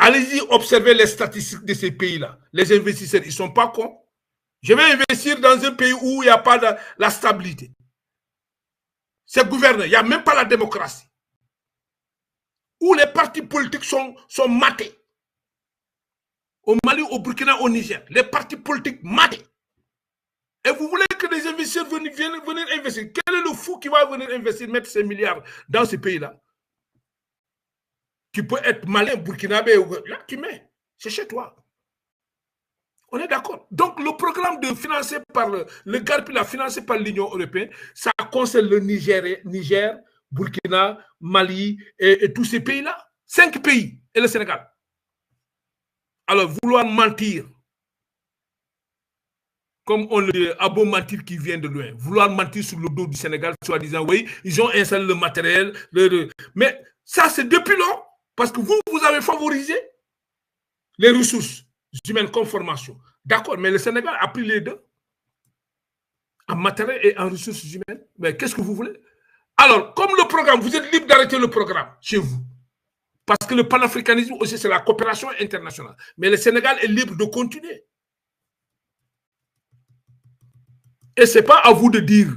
Allez-y observer les statistiques de ces pays-là. Les investisseurs, ils ne sont pas cons. Je vais investir dans un pays où il n'y a pas de la stabilité. C'est gouverné, il n'y a même pas la démocratie. Où les partis politiques sont matés. Au Mali, au Burkina, au Niger, les partis politiques matés. Et vous voulez que les investisseurs viennent venir investir. Quel est le fou qui va venir investir, mettre ses milliards dans ces pays-là? Tu peux être malin, burkinabé, là tu mets. C'est chez toi. On est d'accord. Donc le programme financé par le GARPI, financé par l'Union européenne, ça concerne le Niger, Burkina, Mali et tous ces pays-là. 5 pays et le Sénégal. Alors vouloir mentir, comme on le dit, à beau mentir qui vient de loin, vouloir mentir sur le dos du Sénégal, soi-disant, oui, ils ont installé le matériel, mais ça c'est depuis lors. Parce que vous avez favorisé les ressources humaines comme formation. D'accord, mais le Sénégal a pris les deux. En matériel et en ressources humaines. Mais qu'est-ce que vous voulez? Alors, comme le programme, vous êtes libre d'arrêter le programme chez vous. Parce que le panafricanisme aussi, c'est la coopération internationale. Mais le Sénégal est libre de continuer. Et ce n'est pas à vous de dire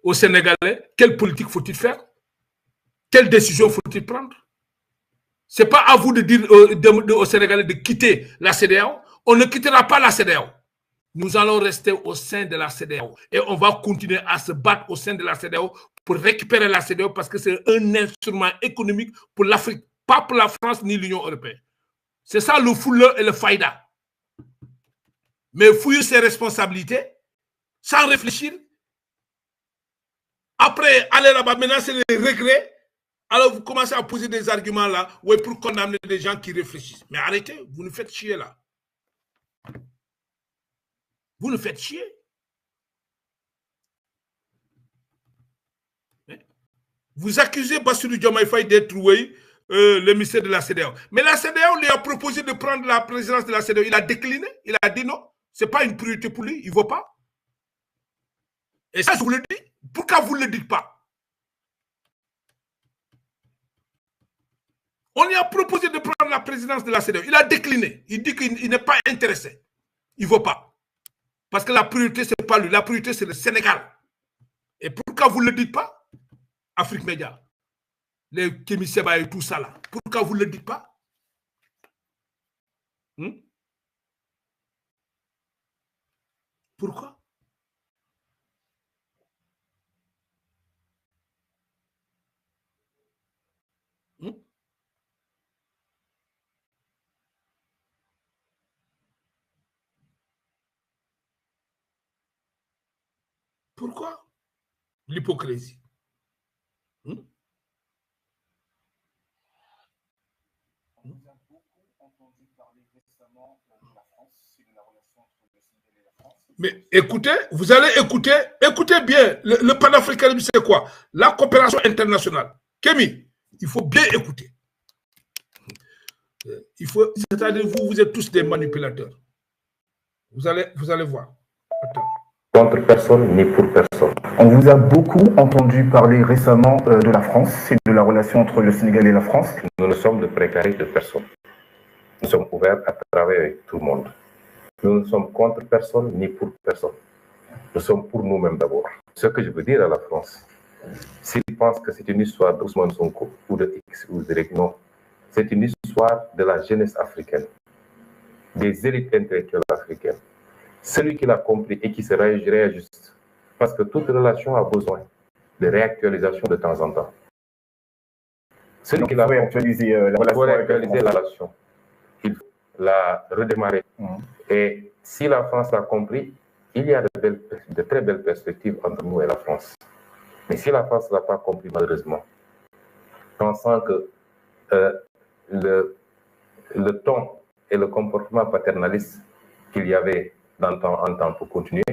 aux Sénégalais quelle politique faut-il faire, quelle décision faut-il prendre. Ce n'est pas à vous de dire aux Sénégalais de quitter la CEDEAO. On ne quittera pas la CEDEAO. Nous allons rester au sein de la CEDEAO. Et on va continuer à se battre au sein de la CEDEAO pour récupérer la CEDEAO parce que c'est un instrument économique pour l'Afrique, pas pour la France ni l'Union européenne. C'est ça le fouleur et le faïda. Mais fouiller ses responsabilités sans réfléchir. Après, aller là-bas, maintenant c'est les regrets. Alors vous commencez à poser des arguments là, ouais, pour condamner des gens qui réfléchissent. Mais arrêtez, vous nous faites chier là. Vous nous faites chier. Vous accusez Bassirou Diomaye Faye d'être l'émissaire de la CEDEAO. Mais la CEDEAO lui a proposé de prendre la présidence de la CEDEAO. Il a décliné. Il a dit non. Ce n'est pas une priorité pour lui. Il ne veut pas. Et ça, je vous le dis. Pourquoi vous ne le dites pas? On lui a proposé de prendre la présidence de la CEDEAO. Il a décliné. Il dit qu'il n'est pas intéressé. Il ne veut pas. Parce que la priorité, ce n'est pas lui. La priorité, c'est le Sénégal. Et pourquoi vous ne le dites pas? Afrique Média. Les Kémy Seba et tout ça là. Pourquoi vous ne le dites pas? Pourquoi? Pourquoi? L'hypocrisie. Mais écoutez, vous allez écouter bien. Le panafricanisme, c'est quoi? La coopération internationale. Kémy, il faut bien écouter. C'est-à-dire, vous êtes tous des manipulateurs. Vous allez voir. Attends. Contre personne ni pour personne. On vous a beaucoup entendu parler récemment de la France et de la relation entre le Sénégal et la France. Nous ne sommes de précarés de personne. Nous sommes ouverts à travailler avec tout le monde. Nous ne sommes contre personne ni pour personne. Nous sommes pour nous-mêmes d'abord. Ce que je veux dire à la France, s'ils pensent que c'est une histoire d'Ousmane Sonko ou de X ou de Y, non. C'est une histoire de la jeunesse africaine, des élites intellectuelles africaines. Celui qui l'a compris et qui se réajuste. Parce que toute relation a besoin de réactualisation de temps en temps. Celui qui l'a réactualisé la relation, il faut la redémarrer. Et si la France l'a compris, il y a de très belles perspectives entre nous et la France. Mais si la France ne l'a pas compris, malheureusement, pensant que le ton et le comportement paternaliste qu'il y avait en temps pour continuer,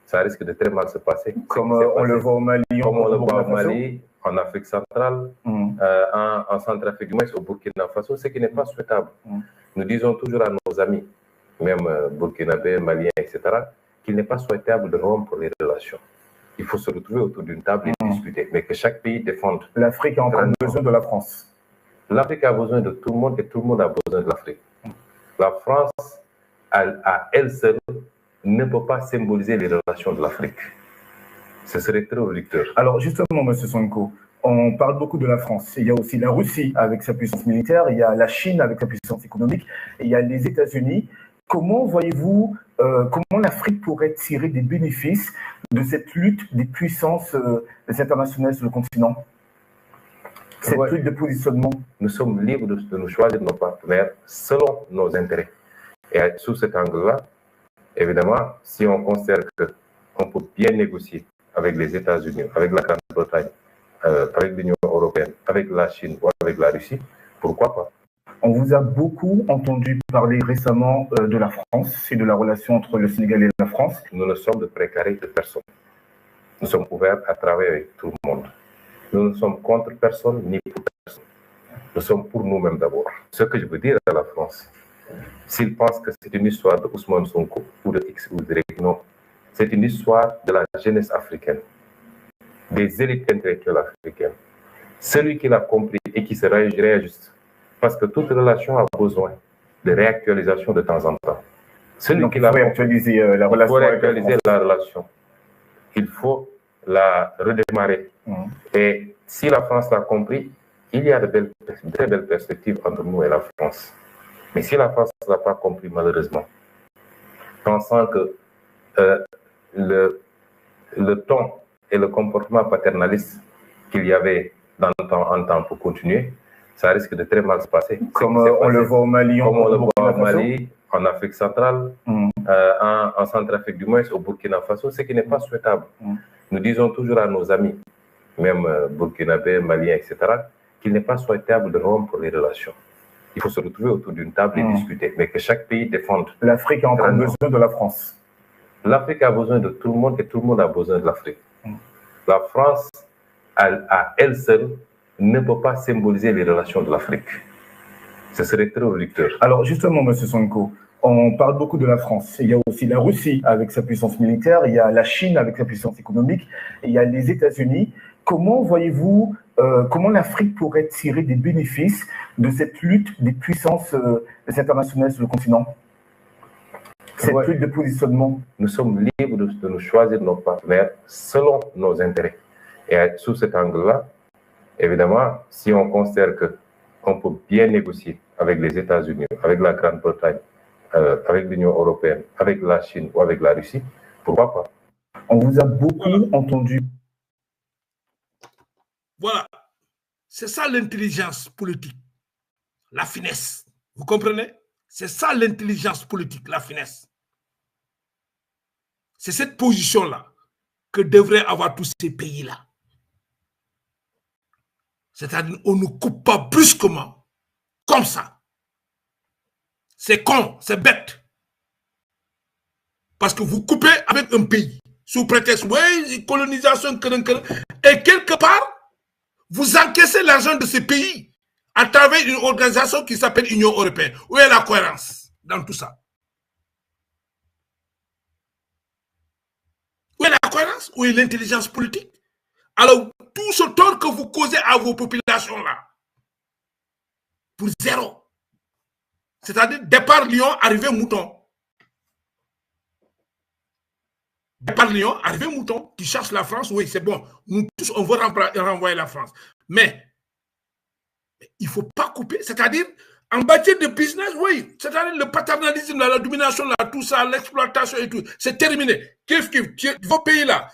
ça risque de très mal se passer. Comme on le voit au Mali, comme on le voit au Mali, en Afrique centrale, en Centrafrique, du moins au Burkina Faso, ce qui n'est pas souhaitable. Nous disons toujours à nos amis, même burkinabés, maliens, etc., qu'il n'est pas souhaitable de rompre les relations. Il faut se retrouver autour d'une table et discuter, mais que chaque pays défende. L'Afrique a encore besoin de la France. L'Afrique a besoin de tout le monde et tout le monde a besoin de l'Afrique. La France, à elle seule, ne peut pas symboliser les relations de l'Afrique. Ce serait très réducteur. Alors justement, M. Sonko, on parle beaucoup de la France. Il y a aussi la Russie avec sa puissance militaire, il y a la Chine avec sa puissance économique, et il y a les États-Unis. Comment voyez-vous, comment l'Afrique pourrait tirer des bénéfices de cette lutte des puissances internationales sur le continent? Cette lutte de positionnement. Nous sommes libres de nous choisir nos partenaires selon nos intérêts. Et sous cet angle-là, évidemment, si on considère qu'on peut bien négocier avec les États-Unis, avec la Grande-Bretagne, avec l'Union européenne, avec la Chine ou avec la Russie, pourquoi pas? On vous a beaucoup entendu parler récemment de la France et de la relation entre le Sénégal et la France. Nous ne sommes de précarés de personne. Nous sommes ouverts à travailler avec tout le monde. Nous ne sommes contre personne ni pour personne. Nous sommes pour nous-mêmes d'abord. Ce que je veux dire à la France, s'ils pensent que c'est une histoire d'Ousmane Sonko ou de X ou de Y, non. C'est une histoire de la jeunesse africaine, des élites intellectuelles africaines. Celui qui l'a compris et qui se réajuste. Parce que toute relation a besoin de réactualisation de temps en temps. Celui qui l'a réactualisé la relation. Il faut la redémarrer. Et si la France l'a compris, il y a de très belles perspectives entre nous et la France. Mais si la France n'a pas compris, malheureusement, pensant que le ton et le comportement paternaliste qu'il y avait dans le temps en temps pour continuer, ça risque de très mal se passer. Comme on le voit au Mali, comme on le voit au Mali, en Afrique centrale, en Centrafrique du moins, au Burkina Faso, ce qui n'est pas souhaitable. Nous disons toujours à nos amis, même burkinabés, maliens, etc., qu'il n'est pas souhaitable de rompre les relations. Il faut se retrouver autour d'une table et discuter, mais que chaque pays défende. L'Afrique a encore besoin de la France. L'Afrique a besoin de tout le monde et tout le monde a besoin de l'Afrique. La France, à elle seule, ne peut pas symboliser les relations de l'Afrique. Ce serait très réducteur. Alors justement, M. Sonko, on parle beaucoup de la France. Il y a aussi la Russie avec sa puissance militaire, il y a la Chine avec sa puissance économique, et il y a les États-Unis. Comment voyez-vous, comment l'Afrique pourrait tirer des bénéfices de cette lutte des puissances internationales sur le continent? Cette lutte de positionnement. Nous sommes libres de nous choisir nos partenaires selon nos intérêts. Et sous cet angle-là, évidemment, si on considère qu'on peut bien négocier avec les États-Unis, avec la Grande-Bretagne, avec l'Union européenne, avec la Chine ou avec la Russie, pourquoi pas? On vous a beaucoup entendu. Voilà. C'est ça l'intelligence politique. La finesse. Vous comprenez? C'est ça l'intelligence politique, la finesse. C'est cette position-là que devraient avoir tous ces pays-là. C'est-à-dire on ne coupe pas brusquement, comme ça. C'est con, c'est bête. Parce que vous coupez avec un pays, sous prétexte, oui, colonisation, et quelque part, vous encaissez l'argent de ces pays à travers une organisation qui s'appelle Union européenne. Où est la cohérence dans tout ça? Où est la cohérence? Où est l'intelligence politique? Alors, tout ce tort que vous causez à vos populations-là, pour zéro. C'est-à-dire, départ lion, arrivée mouton. Départ lion, arrivée mouton, qui cherche la France, oui, c'est bon. Nous tous, on veut renvoyer la France. Mais il ne faut pas couper, c'est-à-dire, en matière de business, oui, c'est-à-dire le paternalisme, la domination, tout ça, l'exploitation et tout, c'est terminé. Vos pays-là,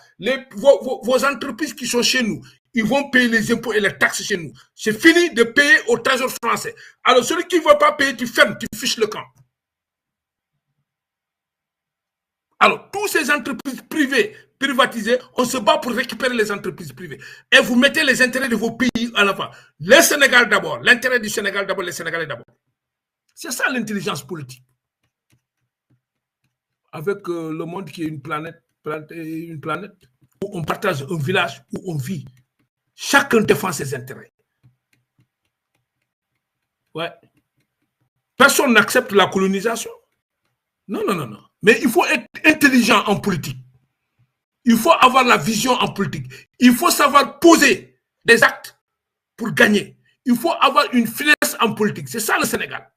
vos entreprises qui sont chez nous, ils vont payer les impôts et les taxes chez nous. C'est fini de payer au trésor français. Alors, celui qui ne veut pas payer, tu fermes, tu fiches le camp. Alors, toutes ces entreprises privées, privatisées, on se bat pour récupérer les entreprises privées. Et vous mettez les intérêts de vos pays à l'avant. Le Sénégal d'abord, l'intérêt du Sénégal d'abord, les Sénégalais d'abord. C'est ça l'intelligence politique. Avec le monde qui est une planète où on partage un village, où on vit. Chacun défend ses intérêts. Ouais. Personne n'accepte la colonisation. Non, non, non, non. Mais il faut être intelligent en politique. Il faut avoir la vision en politique. Il faut savoir poser des actes pour gagner. Il faut avoir une finesse en politique. C'est ça le Sénégal.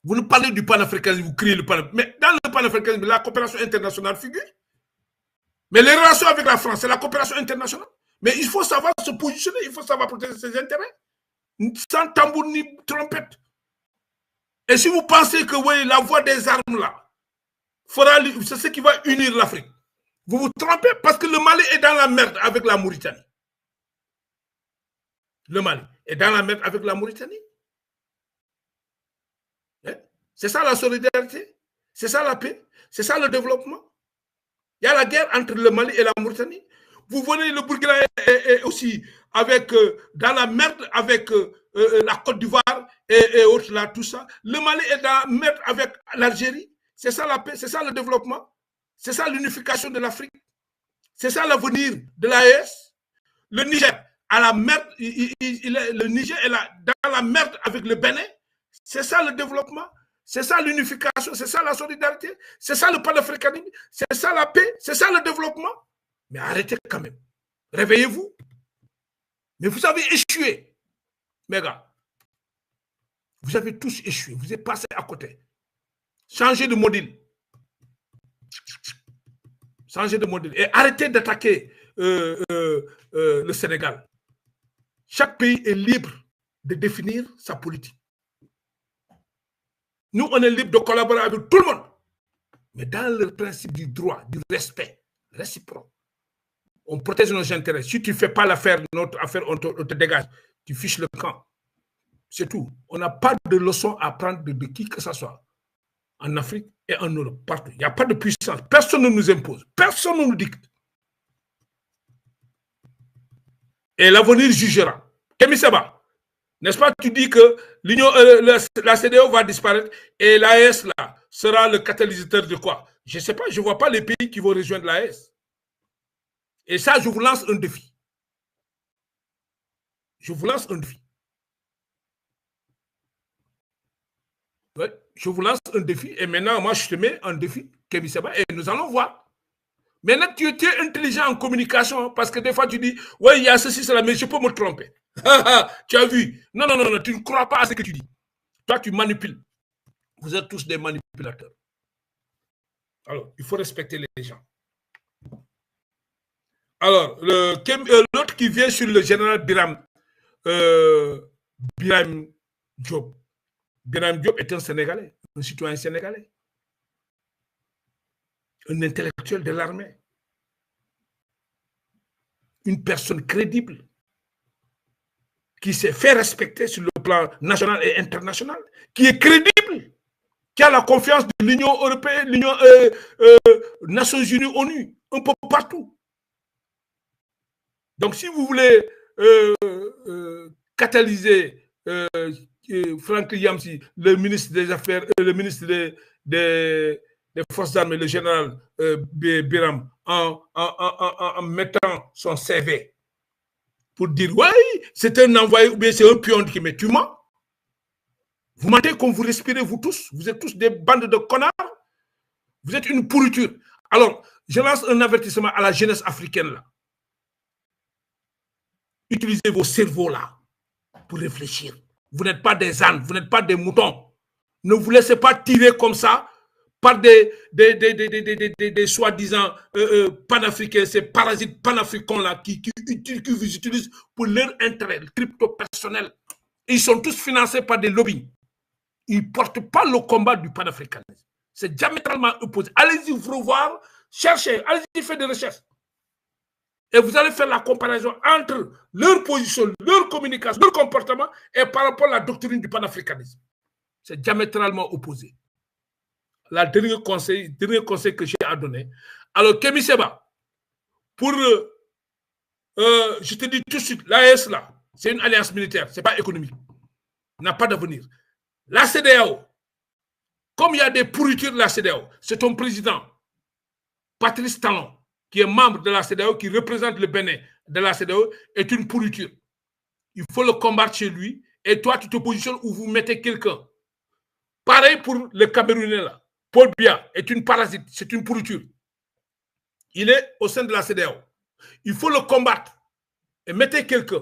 Vous nous parlez du panafricanisme, vous criez le panafricanisme. Mais dans le panafricanisme, la coopération internationale figure. Mais les relations avec la France, c'est la coopération internationale. Mais il faut savoir se positionner, il faut savoir protéger ses intérêts. Sans tambour ni trompette. Et si vous pensez que oui, la voie des armes là, c'est ce qui va unir l'Afrique, vous vous trompez parce que le Mali est dans la merde avec la Mauritanie. Le Mali est dans la merde avec la Mauritanie. C'est ça la solidarité, c'est ça la paix, c'est ça le développement. Il y a la guerre entre le Mali et la Mauritanie. Vous voyez, le Burkina est aussi avec, dans la merde avec la Côte d'Ivoire et autres là, tout ça. Le Mali est dans la merde avec l'Algérie. C'est ça la paix, c'est ça le développement. C'est ça l'unification de l'Afrique. C'est ça l'avenir de l'AES. Le Niger à la merde, le Niger est dans la merde avec le Bénin. C'est ça le développement. C'est ça l'unification, c'est ça la solidarité, c'est ça le panafricanisme, c'est ça la paix, c'est ça le développement. Mais arrêtez quand même. Réveillez-vous. Mais vous avez échoué. Mes gars, vous avez tous échoué. Vous êtes passé à côté. Changez de modèle. Changez de modèle. Et arrêtez d'attaquer le Sénégal. Chaque pays est libre de définir sa politique. Nous, on est libre de collaborer avec tout le monde. Mais dans le principe du droit, du respect réciproque, on protège nos intérêts. Si tu ne fais pas l'affaire, notre affaire, on te dégage. Tu fiches le camp. C'est tout. On n'a pas de leçon à prendre de qui que ce soit. En Afrique et en Europe, partout. Il n'y a pas de puissance. Personne ne nous impose. Personne ne nous dicte. Et l'avenir jugera. Kémy Séba, n'est-ce pas, tu dis que la CEDEAO va disparaître et l'AES là sera le catalyseur de quoi? Je ne sais pas, je ne vois pas les pays qui vont rejoindre l'AES. Et ça, je vous lance un défi. Je vous lance un défi. Ouais, je vous lance un défi et maintenant, moi, je te mets un défi, Kémy Séba, et nous allons voir. Maintenant, tu es intelligent en communication parce que des fois, tu dis, ouais, il y a ceci, cela, mais je peux me tromper. Tu as vu? Non, non, non, non, tu ne crois pas à ce que tu dis. Toi, tu manipules. Vous êtes tous des manipulateurs. Alors, il faut respecter les gens. Alors, l'autre qui vient sur le général Biram Diop. Biram Diop est un Sénégalais, un citoyen sénégalais. Un intellectuel de l'armée. Une personne crédible qui s'est fait respecter sur le plan national et international, qui est crédible, qui a la confiance de l'Union européenne, l'Union Nations Unies, ONU, un peu partout. Donc, si vous voulez catalyser Franck Yamsi, le ministre des Affaires, le ministre des Forces armées, le général Biram, en mettant son CV pour dire, oui, c'est un envoyé ou bien c'est un pion qui met. Tu mens. Vous mentez comme vous respirez, vous tous. Vous êtes tous des bandes de connards. Vous êtes une pourriture. Alors, je lance un avertissement à la jeunesse africaine là. Utilisez vos cerveaux là pour réfléchir. Vous n'êtes pas des ânes, vous n'êtes pas des moutons. Ne vous laissez pas tirer comme ça par des soi-disant panafricains, ces parasites panafricains là qui vous utilisent pour leur intérêt crypto personnel. Ils sont tous financés par des lobbies. Ils ne portent pas le combat du panafricanisme. C'est diamétralement opposé. Allez-y vous revoir, cherchez, allez-y faire des recherches. Et vous allez faire la comparaison entre leur position, leur communication, leur comportement et par rapport à la doctrine du panafricanisme. C'est diamétralement opposé. Le dernier conseil que j'ai à donner. Alors, Kémy Séba, pour, je te dis tout de suite, l'AES là, c'est une alliance militaire, ce n'est pas économique. N'a pas d'avenir. La CEDEAO, comme il y a des pourritures de la CEDEAO, c'est ton président, Patrice Talon, qui est membre de la CEDEAO, qui représente le Bénin de la CEDEAO, est une pourriture. Il faut le combattre chez lui. Et toi, tu te positionnes où vous mettez quelqu'un. Pareil pour le Camerounais là. Paul Biya est une parasite, c'est une pourriture. Il est au sein de la CEDEAO. Il faut le combattre et mettez quelqu'un.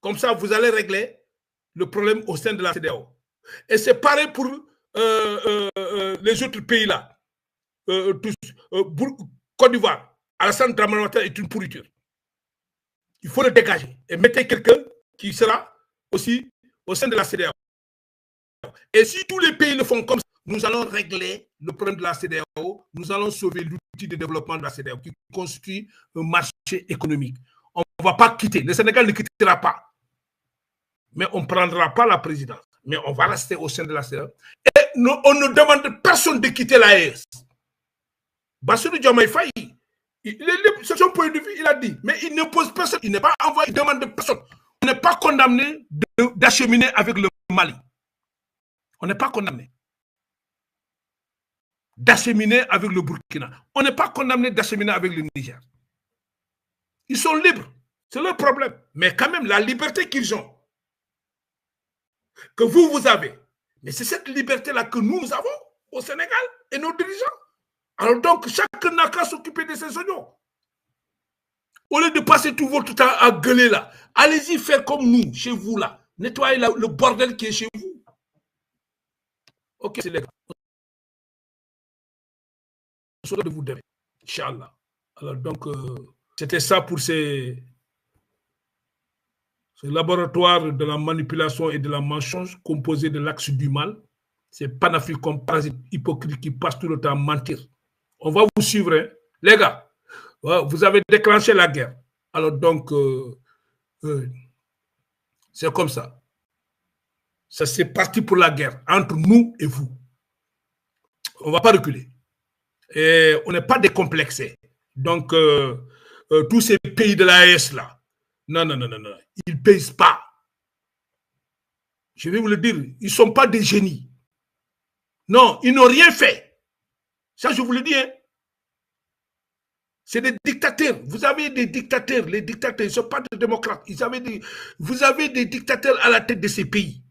Comme ça, vous allez régler le problème au sein de la CEDEAO. Et c'est pareil pour les autres pays là. Côte d'Ivoire, Alassane Dramane Ouattara est une pourriture. Il faut le dégager et mettez quelqu'un qui sera aussi au sein de la CEDEAO. Et si tous les pays le font comme ça, nous allons régler le problème de la CEDEAO, nous allons sauver l'outil de développement de la CEDEAO qui constitue un marché économique. On ne va pas quitter, le Sénégal ne quittera pas. Mais on ne prendra pas la présidence. Mais on va rester au sein de la CEDEAO. Et on ne demande personne de quitter l'AES. Bassirou Diomaye Faye, c'est son point de vue, il a dit, mais il n'impose personne, il n'est pas envoyé, il demande de personne. On n'est pas condamné d'acheminer avec le Mali. On n'est pas condamné d'acheminer avec le Burkina. On n'est pas condamné d'acheminer avec le Niger. Ils sont libres. C'est leur problème. Mais quand même, la liberté qu'ils ont, que vous avez, mais c'est cette liberté-là que nous avons au Sénégal et nos dirigeants. Alors donc, chacun n'a qu'à s'occuper de ses oignons. Au lieu de passer tout votre temps à gueuler là, allez-y faire comme nous, chez vous là. Nettoyez le bordel qui est chez vous. Ok, c'est les gars. On se de vous demain. Inch'Allah. Alors donc, c'était ça pour ces Ce laboratoire de la manipulation et de la mensonge composé de l'axe du mal, c'est Panafrique comme parasite hypocrite qui passe tout le temps à mentir. On va vous suivre, hein. Les gars. Vous avez déclenché la guerre. Alors donc, c'est comme ça. Ça, c'est parti pour la guerre entre nous et vous. On ne va pas reculer. Et on n'est pas décomplexés. Donc, tous ces pays de l'AES là, non, ils ne pèsent pas. Je vais vous le dire, ils ne sont pas des génies. Non, ils n'ont rien fait. Ça, je vous le dis. Hein. C'est des dictateurs. Vous avez des dictateurs. Les dictateurs, ils ne sont pas des démocrates. Vous avez des dictateurs à la tête de ces pays.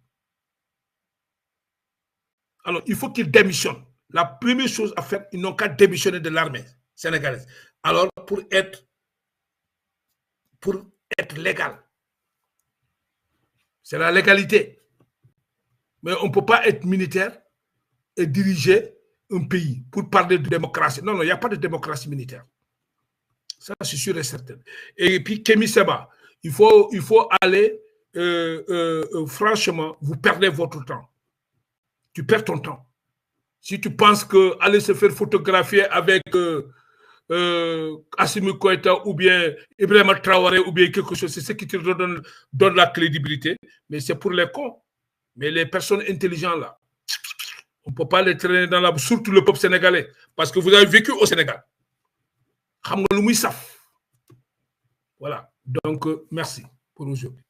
Alors, il faut qu'ils démissionnent. La première chose à faire, ils n'ont qu'à démissionner de l'armée sénégalaise. Alors, pour être légal, c'est la légalité. Mais on ne peut pas être militaire et diriger un pays pour parler de démocratie. Non, il n'y a pas de démocratie militaire. Ça, c'est sûr et certain. Et puis, Kémy Séba, il faut aller, franchement, vous perdez votre temps. Tu perds ton temps. Si tu penses qu'aller se faire photographier avec Assimi Goïta ou bien Ibrahima Traoré ou bien quelque chose, c'est ce qui te donne la crédibilité. Mais c'est pour les cons. Mais les personnes intelligentes là, on ne peut pas les traîner dans la... Surtout le peuple sénégalais. Parce que vous avez vécu au Sénégal. Voilà. Donc, merci pour aujourd'hui.